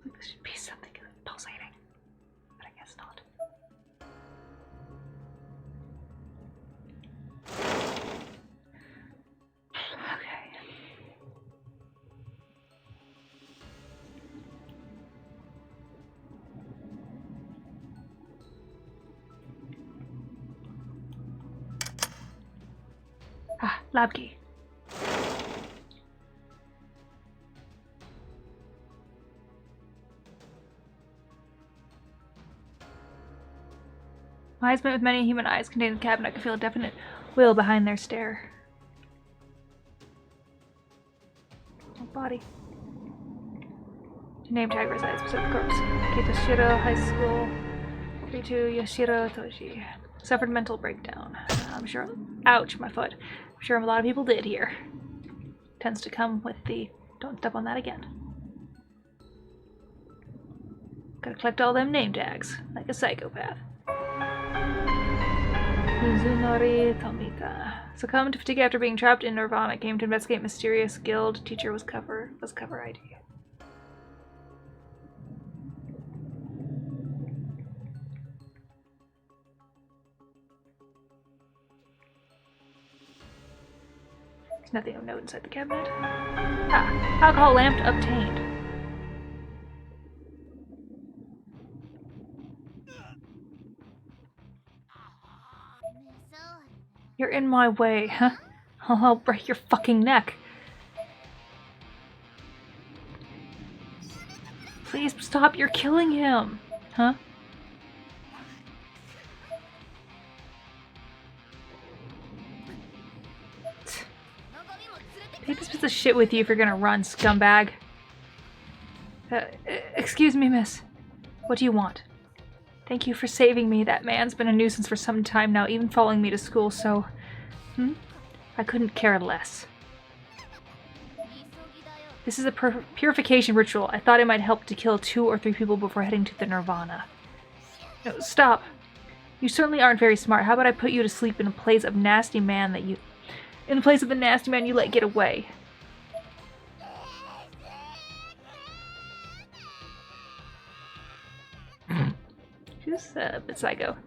Speaker 1: Like this should be something pulsating, but I guess not. Okay. Ah, lab key. Eyes met with many human eyes contained in the cabinet. I could feel a definite will behind their stare. Oh, body. Name tag resides beside the corpse. Kitoshiro High School. 32 Yoshiro Toshi. Suffered mental breakdown. I'm sure. Ouch, my foot. I'm sure a lot of people did here. Tends to come with the don't step on that again. Gotta collect all them name tags, like a psychopath. Mizunori Tomita. Succumbed to fatigue after being trapped in Nirvana. Came to investigate mysterious guild. Teacher was cover ID. There's nothing of note inside the cabinet. Ah, alcohol lamp obtained. You're in my way, huh? I'll break your fucking neck. Please stop, you're killing him. Huh? Take this piece of shit with you if you're gonna run, scumbag. Excuse me, miss. What do you want? Thank you for saving me. That man's been a nuisance for some time now, even following me to school, so... I couldn't care less. This is a purification ritual. I thought it might help to kill 2 or 3 people before heading to the Nirvana. No, stop. You certainly aren't very smart. How about I put you to sleep in a place of nasty man that you... In the place of the nasty man you let get away. She's a bit psycho.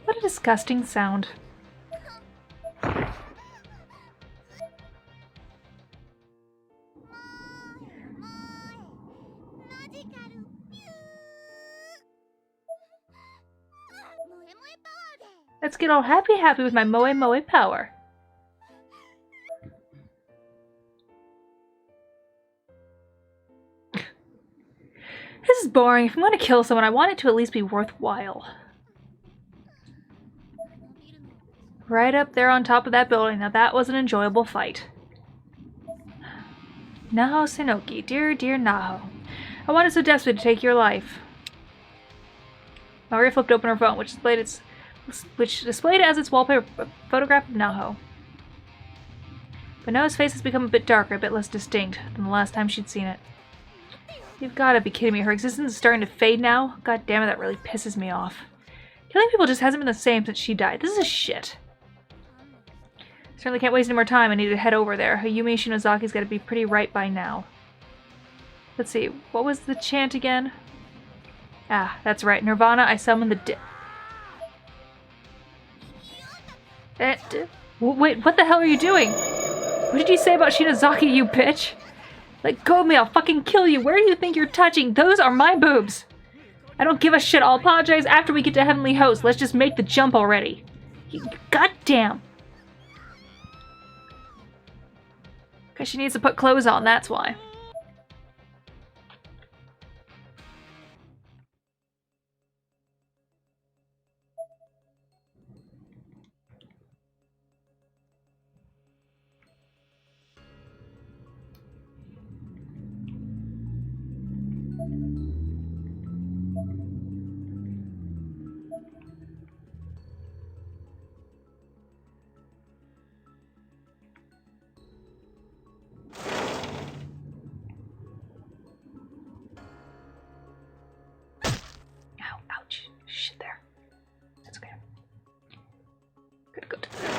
Speaker 1: What a disgusting sound. Let's get all happy with my Moe Moe power. This is boring. If I'm going to kill someone, I want it to at least be worthwhile. Right up there on top of that building. Now that was an enjoyable fight. Naho Senoki. Dear, dear Naho. I wanted so desperately to take your life. Maria flipped open her phone, which displayed as its wallpaper a photograph of Naho. But now his face has become a bit darker, a bit less distinct than the last time she'd seen it. You've gotta be kidding me. Her existence is starting to fade now? God damn it, that really pisses me off. Killing people just hasn't been the same since she died. This is shit. Certainly can't waste any more time. I need to head over there. Hayumi Shinozaki's gotta be pretty right by now. Let's see. What was the chant again? Ah, that's right. Nirvana, I summon the wait, what the hell are you doing? What did you say about Shinozaki, you bitch? Let go of me, I'll fucking kill you. Where do you think you're touching? Those are my boobs. I don't give a shit. I'll apologize after we get to Heavenly Host. Let's just make the jump already. Goddamn. Because she needs to put clothes on, that's why.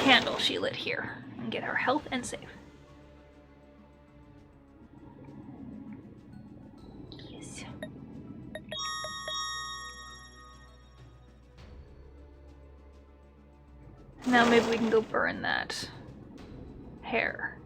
Speaker 1: Candle she lit here and get her health and save. Yes. Now maybe we can go burn that hair.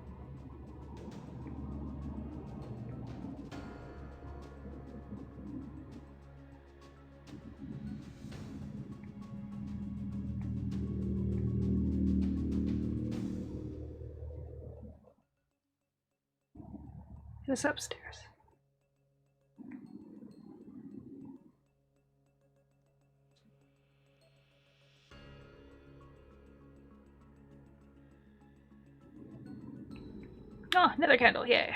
Speaker 1: It's upstairs. Oh, another candle, yay.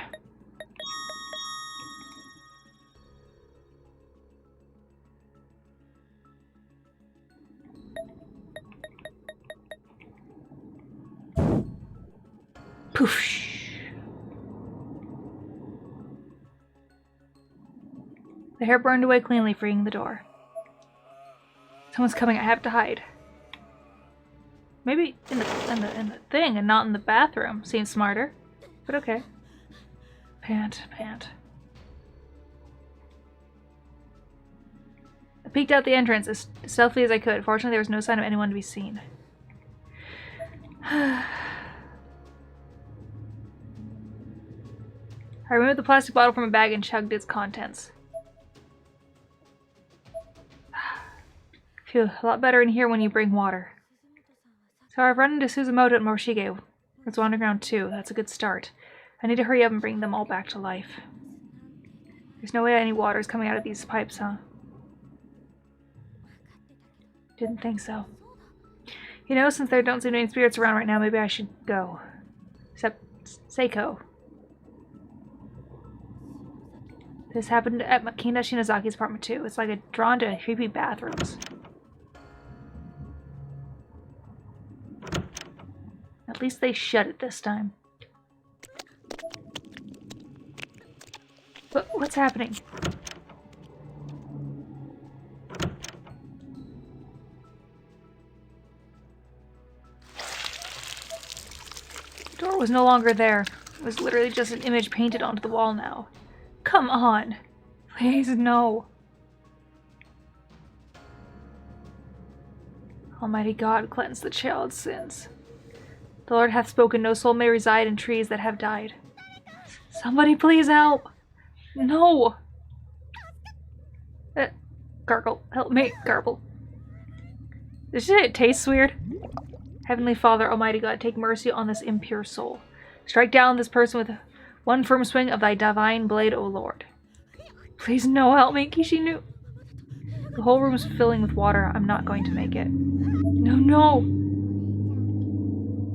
Speaker 1: Poof. The hair burned away cleanly, freeing the door. Someone's coming, I have to hide. Maybe in the thing and not in the bathroom. Seems smarter. But okay. Pant. I peeked out the entrance as stealthily as I could. Fortunately, there was no sign of anyone to be seen. I removed the plastic bottle from a bag and chugged its contents. Phew, a lot better in here when you bring water. So I've run into Suzumoto and Morishige. It's wandering around too. That's a good start. I need to hurry up and bring them all back to life. There's no way any water is coming out of these pipes, huh? Didn't think so. You know, since there don't seem any spirits around right now, maybe I should go. Except Seiko. This happened at Makina Shinazaki's apartment too. It's like a drawn to creepy bathrooms. At least they shut it this time. But what's happening? The door was no longer there. It was literally just an image painted onto the wall now. Come on. Please, no. Almighty God, cleanse the child's sins. The Lord hath spoken, no soul may reside in trees that have died. Somebody please help! No! Gargle, help me, garble. This shit tastes weird. Heavenly Father, Almighty God, take mercy on this impure soul. Strike down this person with one firm swing of thy divine blade, O Lord. Please, no, help me, Kishinu. The whole room's filling with water. I'm not going to make it. No, no!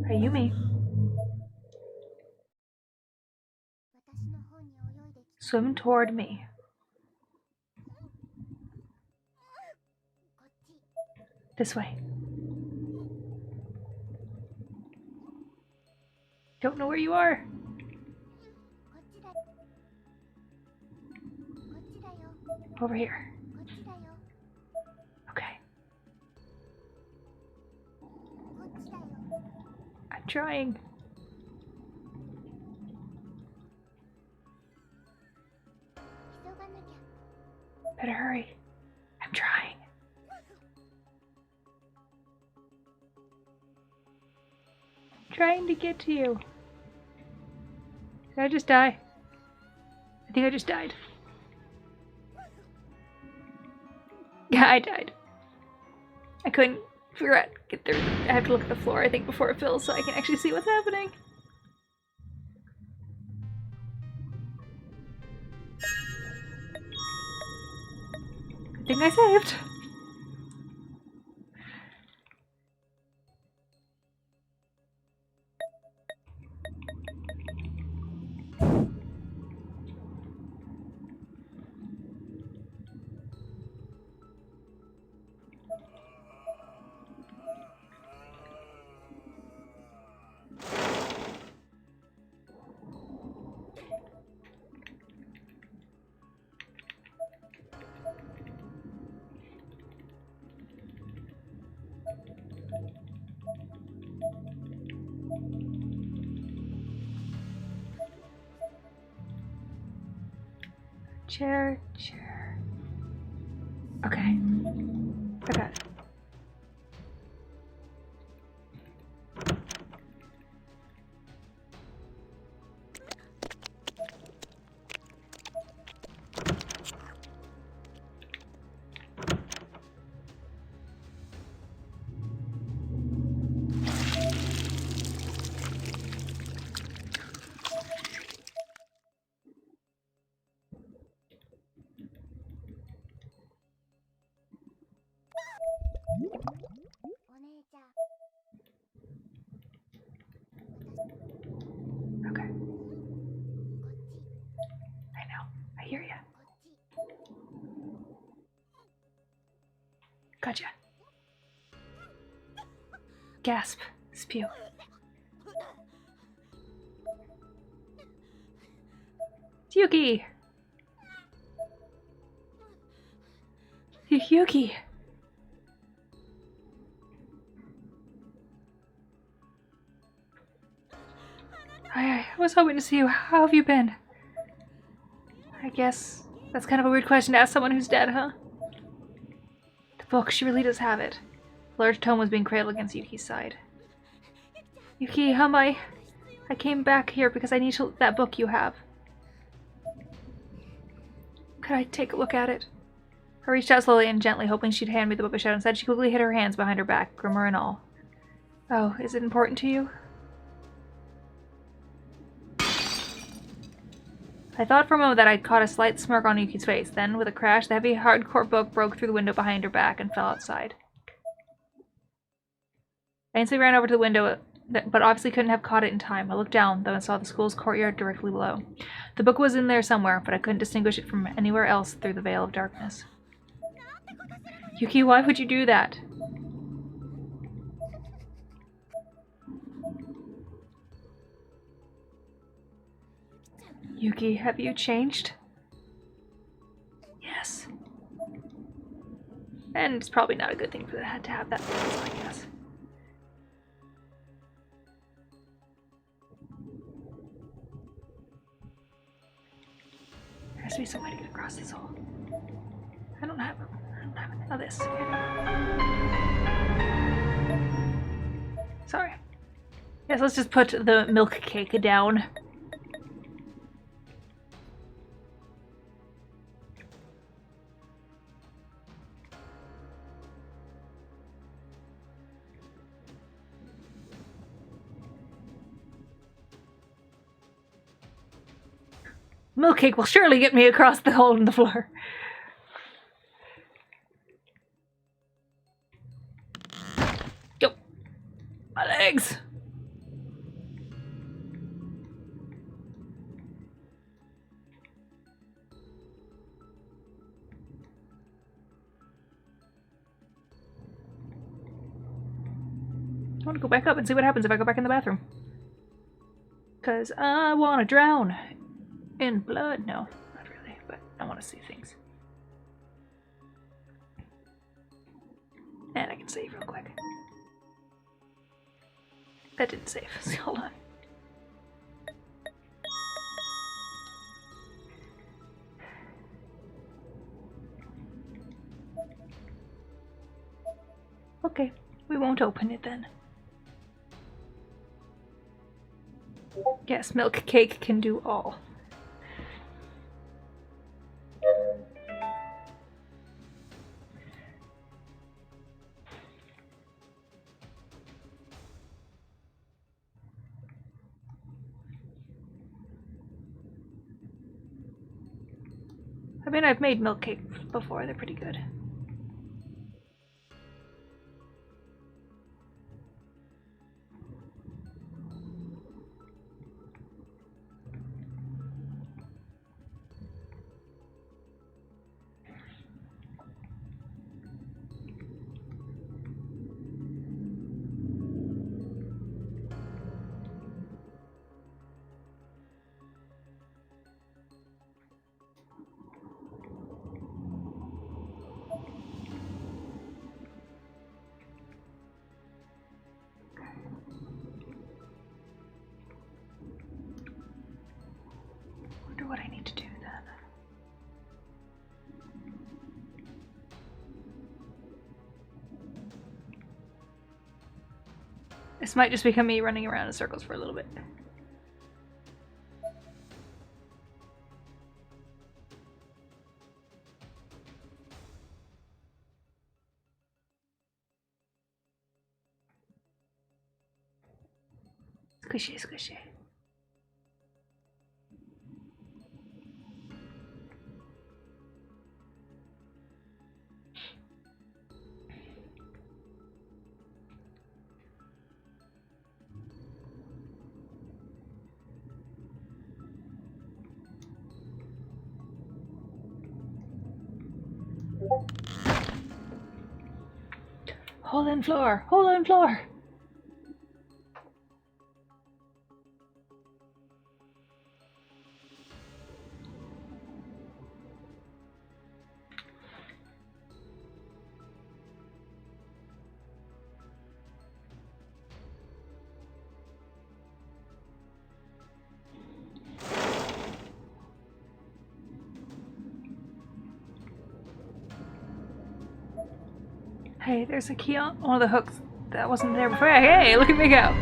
Speaker 1: Ayumi. Swim toward me. This way. Don't know where you are. Over here. Okay. I'm trying. Better hurry. I'm trying. I'm trying to get to you. Did I just die? I think I just died. Yeah, I died. I couldn't figure out get through. I have to look at the floor, I think, before it fills so I can actually see what's happening. Good thing I saved. Chair. Okay. I got it. Okay. I know. I hear ya. Gotcha. Gasp. Spew. Yuki! Yuki! I was hoping to see you. How have you been? I guess that's kind of a weird question to ask someone who's dead, huh? The book, she really does have it. A large tome was being cradled against Yuki's side. Yuki, I came back here because I need that book you have. Could I take a look at it? I reached out slowly and gently, hoping she'd hand me the Book of Shadow. Instead, she quickly hid her hands behind her back, Grimoire and all. Oh, is it important to you? I thought for a moment that I'd caught a slight smirk on Yuki's face. Then, with a crash, the heavy, hardcore book broke through the window behind her back and fell outside. I instantly ran over to the window, but obviously couldn't have caught it in time. I looked down, though, and saw the school's courtyard directly below. The book was in there somewhere, but I couldn't distinguish it from anywhere else through the veil of darkness. Yuki, why would you do that? Yuki, have you changed? Yes. And it's probably not a good thing for that to have that voice, I guess. There has to be some way to get across this hole. I don't have it. Oh, this. Sorry. Yes, let's just put the milk cake down. Milk cake will surely get me across the hole in the floor. Yo! My legs! I want to go back up and see what happens if I go back in the bathroom. Because I want to drown. In blood? No, not really, but I want to see things. And I can save real quick. That didn't save. Hold on. Okay, we won't open it then. Yes, milk cake can do all. I mean, I've made milk cake before, they're pretty good. What I need to do then. This might just become me running around in circles for a little bit. Squishy, squishy. Hole in floor! Hole in floor! Hey, there's a key on one of the hooks that wasn't there before. Hey, look at me go!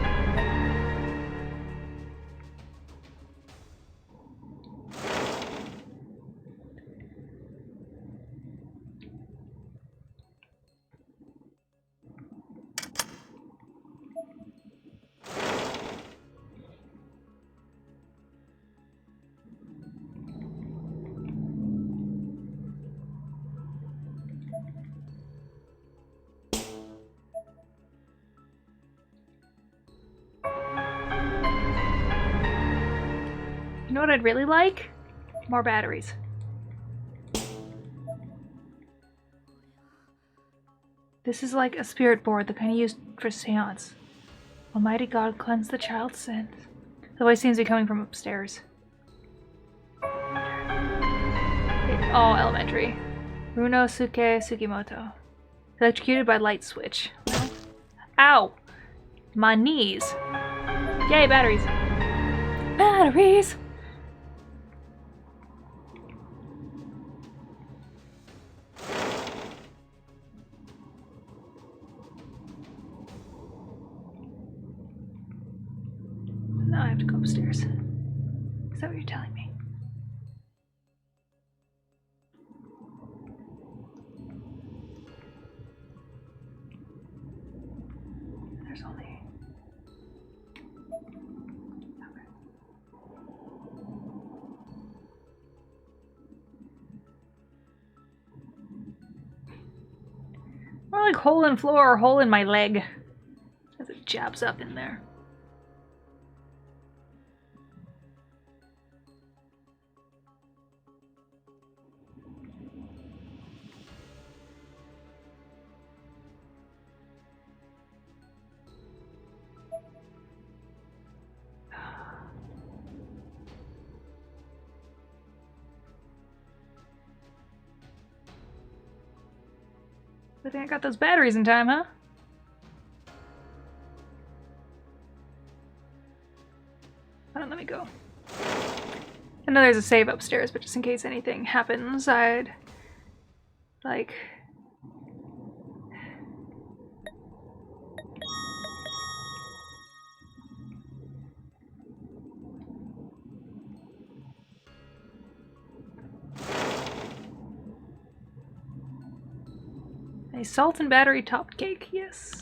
Speaker 1: You know what I'd really like? More batteries. This is like a spirit board, the kind used for seance. Almighty God, cleanse the child's sins. The voice seems to be coming from upstairs. All elementary. Runosuke Sugimoto. Electrocuted by light switch. Well, ow! My knees. Yay, batteries. Batteries! Now I have to go upstairs. Is that what you're telling me? There's only... Okay. More like hole in floor or hole in my leg. As it jabs up in there. I think I got those batteries in time, huh? Oh, let me go. I know there's a save upstairs, but just in case anything happens, I'd like... A salt and battery topped cake, yes.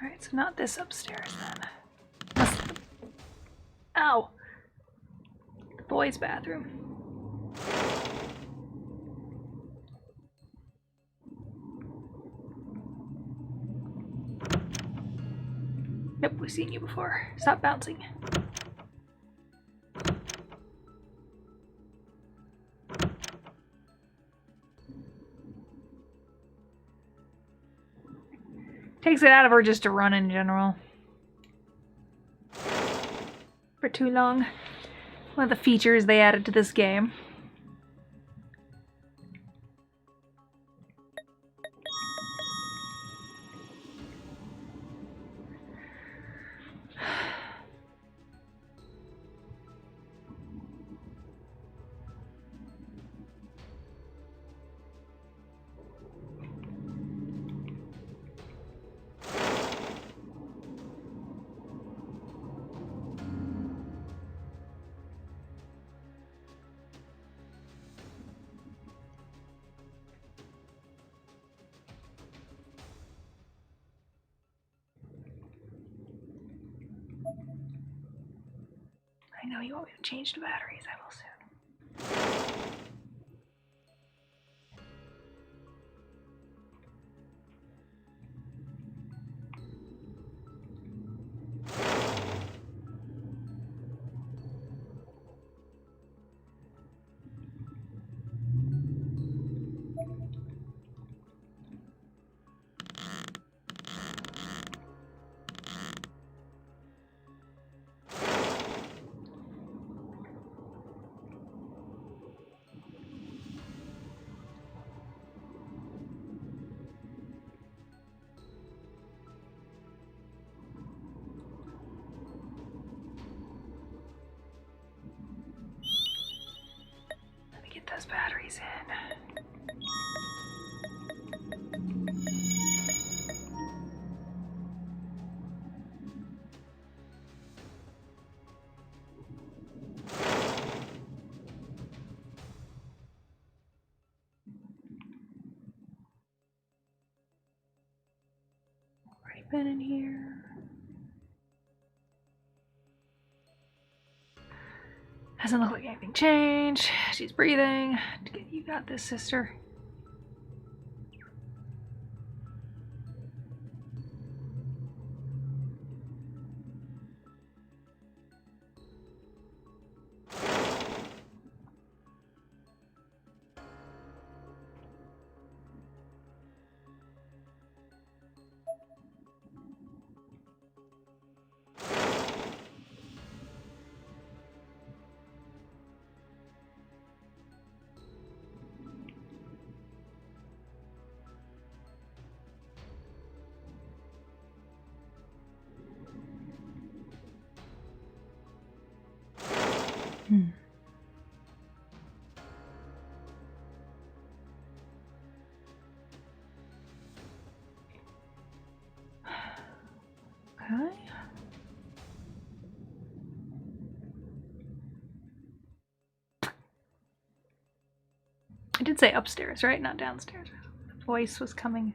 Speaker 1: Alright, so not this upstairs then. Ow! The boys' bathroom. Nope, we've seen you before. Stop bouncing. Takes it out of her just to run in general. For too long. One of the features they added to this game. I know you want me to change the batteries. I will soon. those batteries in. Already been in here. Doesn't look like anything changed. She's breathing. You got this, sister. Okay. I did say upstairs, right? Not downstairs. The voice was coming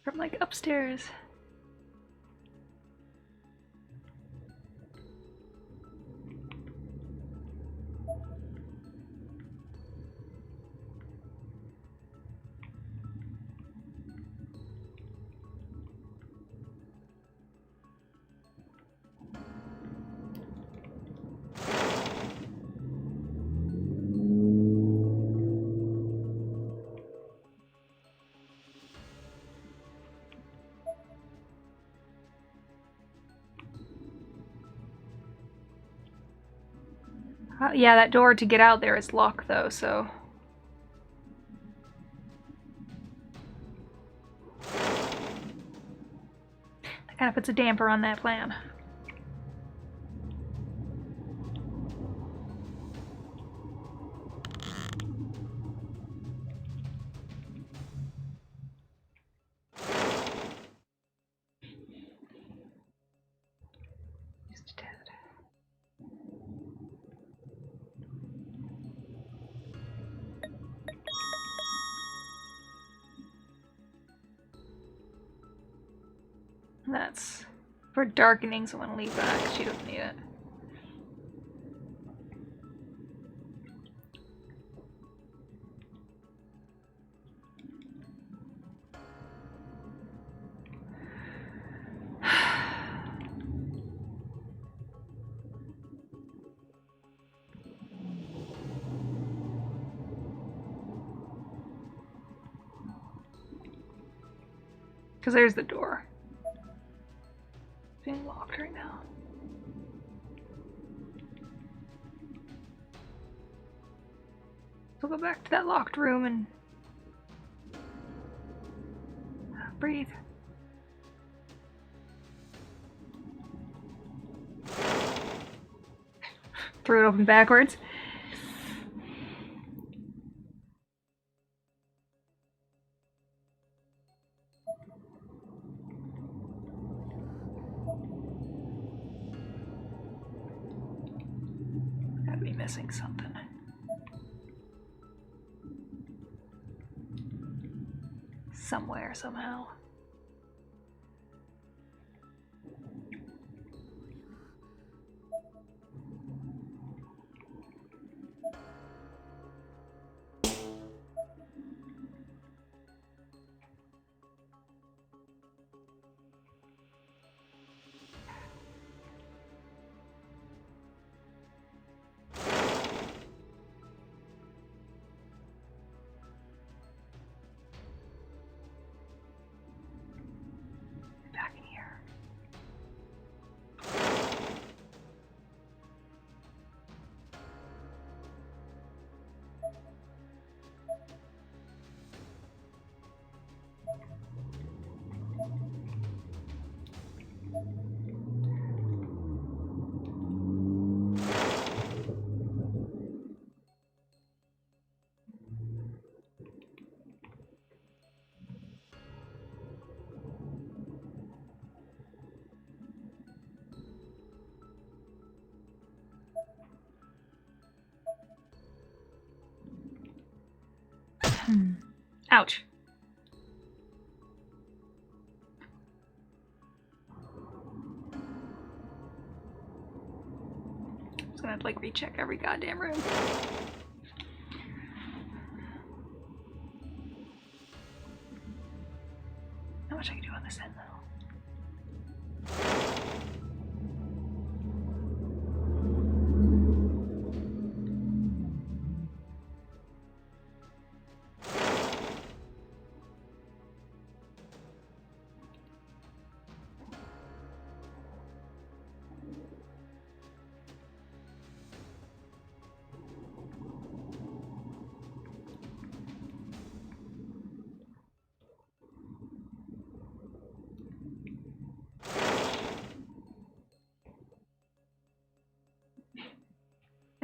Speaker 1: from like upstairs. Yeah, that door to get out there is locked though, so. That kind of puts a damper on that plan. Just dead. That's for darkening, so I'm gonna leave that because she doesn't need it. Because there's the door. It's being locked right now. So go back to that locked room and breathe. Threw it open backwards. Gotta be missing something. Somewhere, somehow. Ouch. I'm just gonna have to like recheck every goddamn room. How much I can do on this end though?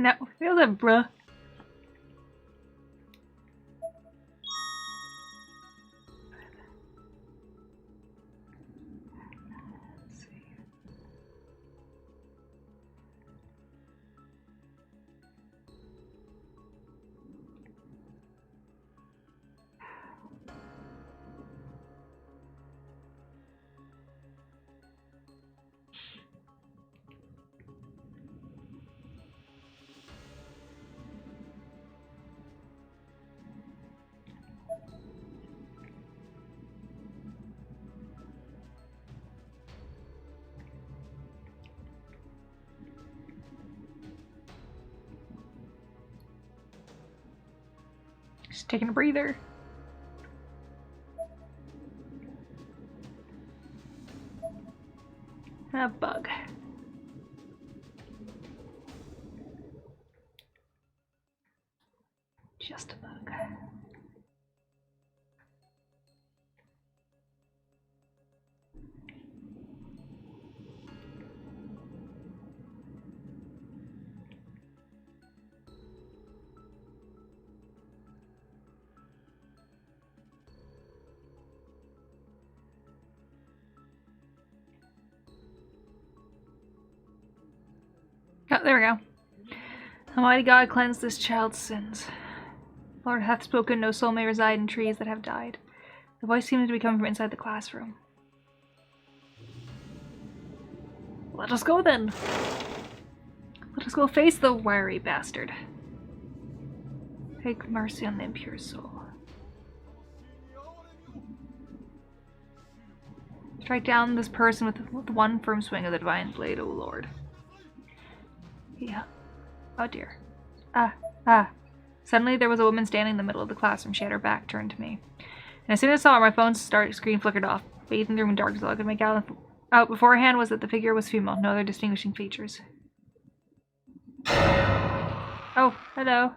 Speaker 1: No, feel that, bruh. Let's see. Just taking a breather. A bug. Just a bug. Oh, there we go. Almighty God, cleanse this child's sins. Lord hath spoken, no soul may reside in trees that have died. The voice seemed to be coming from inside the classroom. Let us go then. Let us go face the wiry bastard. Take mercy on the impure soul. Strike down this person with one firm swing of the divine blade, O Lord. Yeah. Oh dear. Suddenly there was a woman standing in the middle of the classroom. She had her back turned to me. And as soon as I saw her, my phone's screen flickered off. Bathed in the room in dark as all I could make out beforehand was that the figure was female. No other distinguishing features. Oh, hello.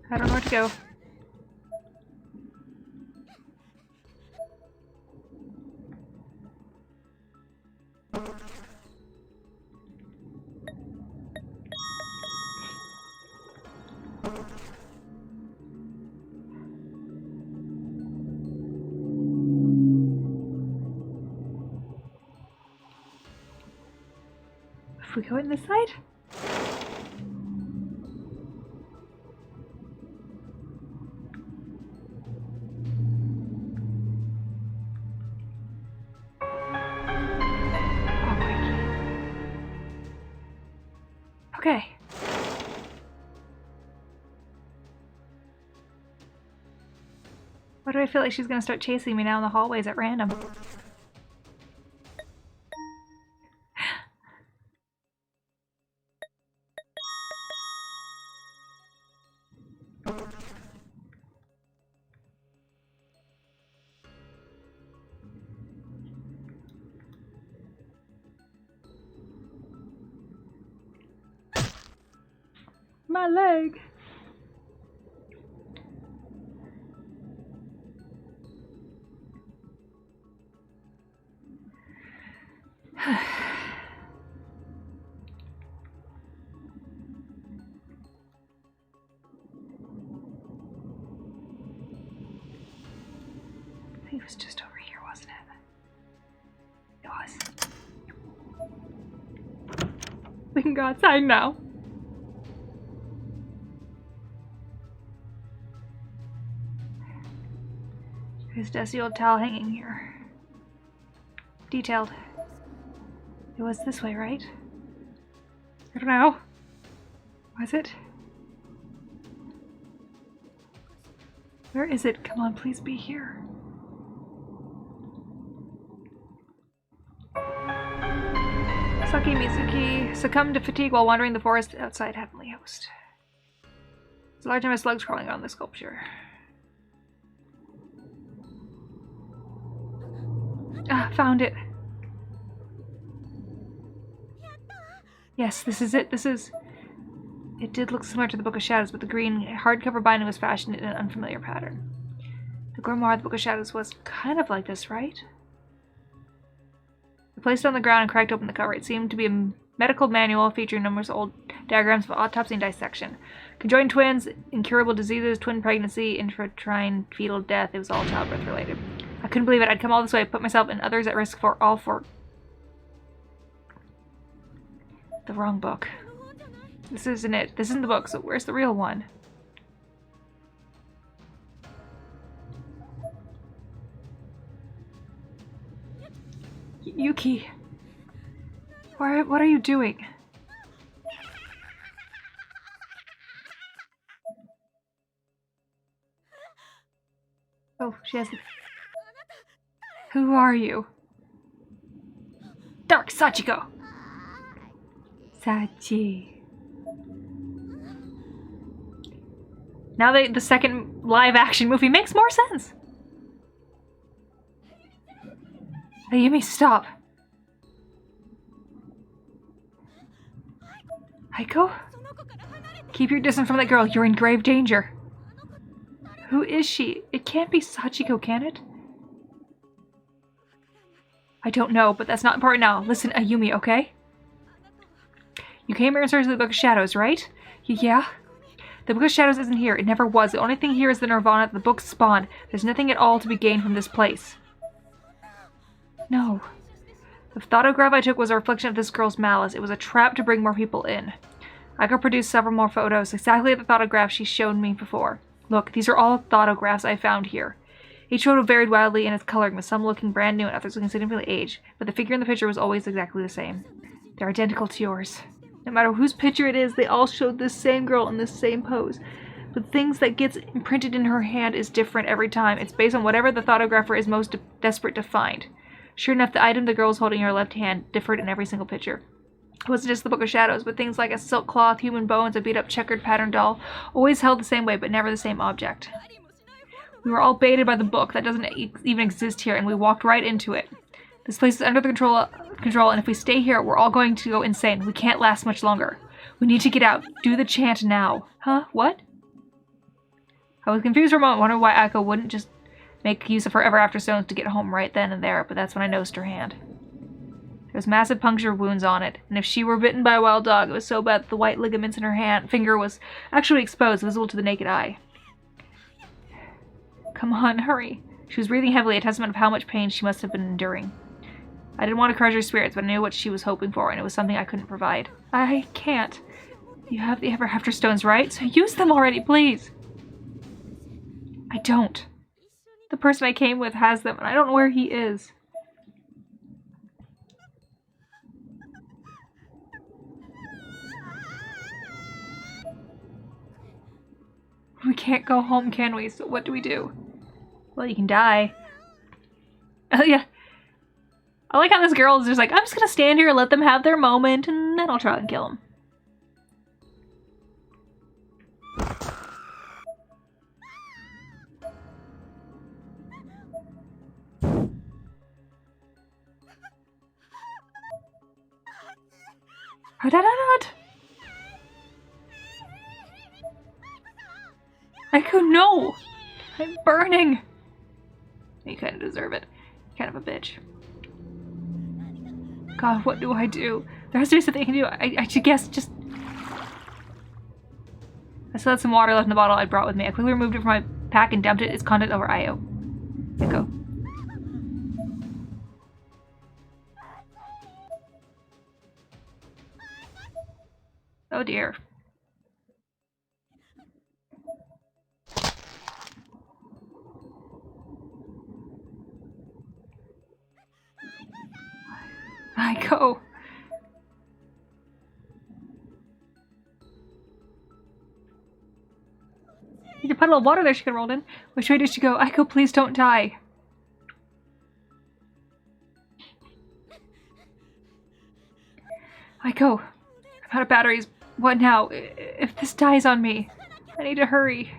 Speaker 1: I don't know where to go. If we go in this side? Okay. Why do I feel like she's gonna start chasing me now in the hallways at random? My leg! It was just over here, wasn't it? It was. can go outside now. There's a dusty old towel hanging here. Detailed. It was this way, right? I don't know. Was it? Where is it? Come on, please be here. Saki Mizuki succumbed to fatigue while wandering the forest outside Heavenly Host. There's a large number of slugs crawling around the sculpture. Ah, found it. Yes, this is it. It did look similar to the Book of Shadows, but the green hardcover binding was fashioned in an unfamiliar pattern. The grimoire of the Book of Shadows was kind of like this, right? I placed it on the ground and cracked open the cover. It seemed to be a medical manual featuring numerous old diagrams of autopsy and dissection. Conjoined twins, incurable diseases, twin pregnancy, intrauterine fetal death. It was all childbirth related. I couldn't believe it. I'd come all this way, put myself and others at risk for the wrong book. This isn't it. This isn't the book, so where's the real one? Yuki. What are you doing? Oh, she has... Who are you? Dark Sachiko! Sachi. Now the second live-action movie makes more sense! Ayumi, stop! Aiko? Keep your distance from that girl, you're in grave danger. Who is she? It can't be Sachiko, can it? I don't know, but that's not important now. Listen, Ayumi, okay? You came here in search of the Book of Shadows, right? Yeah? The Book of Shadows isn't here. It never was. The only thing here is the Nirvana that the book spawned. There's nothing at all to be gained from this place. No. The photograph I took was a reflection of this girl's malice. It was a trap to bring more people in. I could produce several more photos, exactly like the photograph she showed me before. Look, these are all photographs I found here. Each photo varied wildly in its coloring, with some looking brand new and others looking significantly aged, but the figure in the picture was always exactly the same. They're identical to yours. No matter whose picture it is, they all showed this same girl in this same pose. But the things that gets imprinted in her hand is different every time. It's based on whatever the photographer is most desperate to find. Sure enough, the item the girl was holding in her left hand differed in every single picture. It wasn't just the Book of Shadows, but things like a silk cloth, human bones, a beat-up checkered pattern doll, always held the same way, but never the same object. We were all baited by the book that doesn't even exist here, and we walked right into it. This place is under the control, and if we stay here, we're all going to go insane. We can't last much longer. We need to get out. Do the chant now. Huh? What? I was confused for a moment, wondering why Aiko wouldn't just make use of her ever after stones to get home right then and there, but that's when I noticed her hand. There was massive puncture wounds on it, and if she were bitten by a wild dog, it was so bad that the white ligaments in her finger was actually exposed, visible to the naked eye. Come on, hurry. She was breathing heavily, a testament of how much pain she must have been enduring. I didn't want to crush her spirits, but I knew what she was hoping for, and it was something I couldn't provide. I can't. You have the ever after stones, right? So use them already, please. I don't. The person I came with has them, and I don't know where he is. We can't go home, can we? So what do we do? Well, you can die. Oh, yeah. I like how this girl is just like, I'm just gonna stand here and let them have their moment, and then I'll try and kill them. Aiko, no! I'm burning! You kind of deserve it. Kind of a bitch. God, what do I do? There has to be something I can do. I should guess just... I still had some water left in the bottle I brought with me. I quickly removed it from my pack and dumped its contents over Io. Aiko. Oh dear. Aiko. There's a puddle of water there she could have rolled in. Which way did she go? Aiko, please don't die. Aiko, I'm out of batteries. What now? If this dies on me, I need to hurry.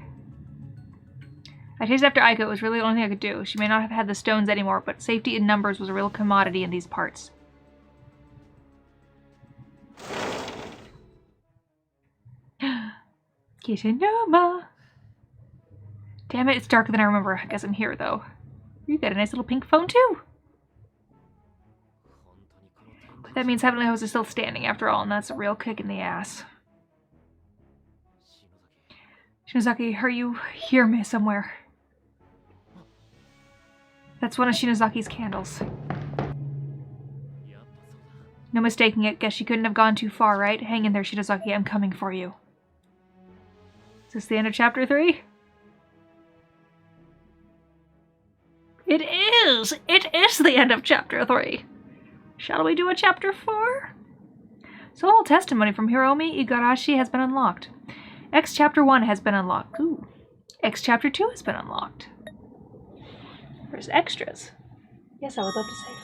Speaker 1: I chased after Aiko. It was really the only thing I could do. She may not have had the stones anymore, but safety in numbers was a real commodity in these parts. Kishinuma! Damn it, it's darker than I remember. I guess I'm here, though. You got a nice little pink phone, too! But that means Heavenly Host is still standing, after all, and that's a real kick in the ass. Shinozaki, are you here, me somewhere? That's one of Shinozaki's candles. No mistaking it. Guess she couldn't have gone too far, right? Hang in there, Shinozaki. I'm coming for you. Is this the end of chapter 3? It is! It is the end of chapter 3! Shall we do a chapter 4? Soul testimony from Hiromi Igarashi has been unlocked. X chapter 1 has been unlocked. Ooh. X chapter 2 has been unlocked. There's extras. Yes, I would love to save.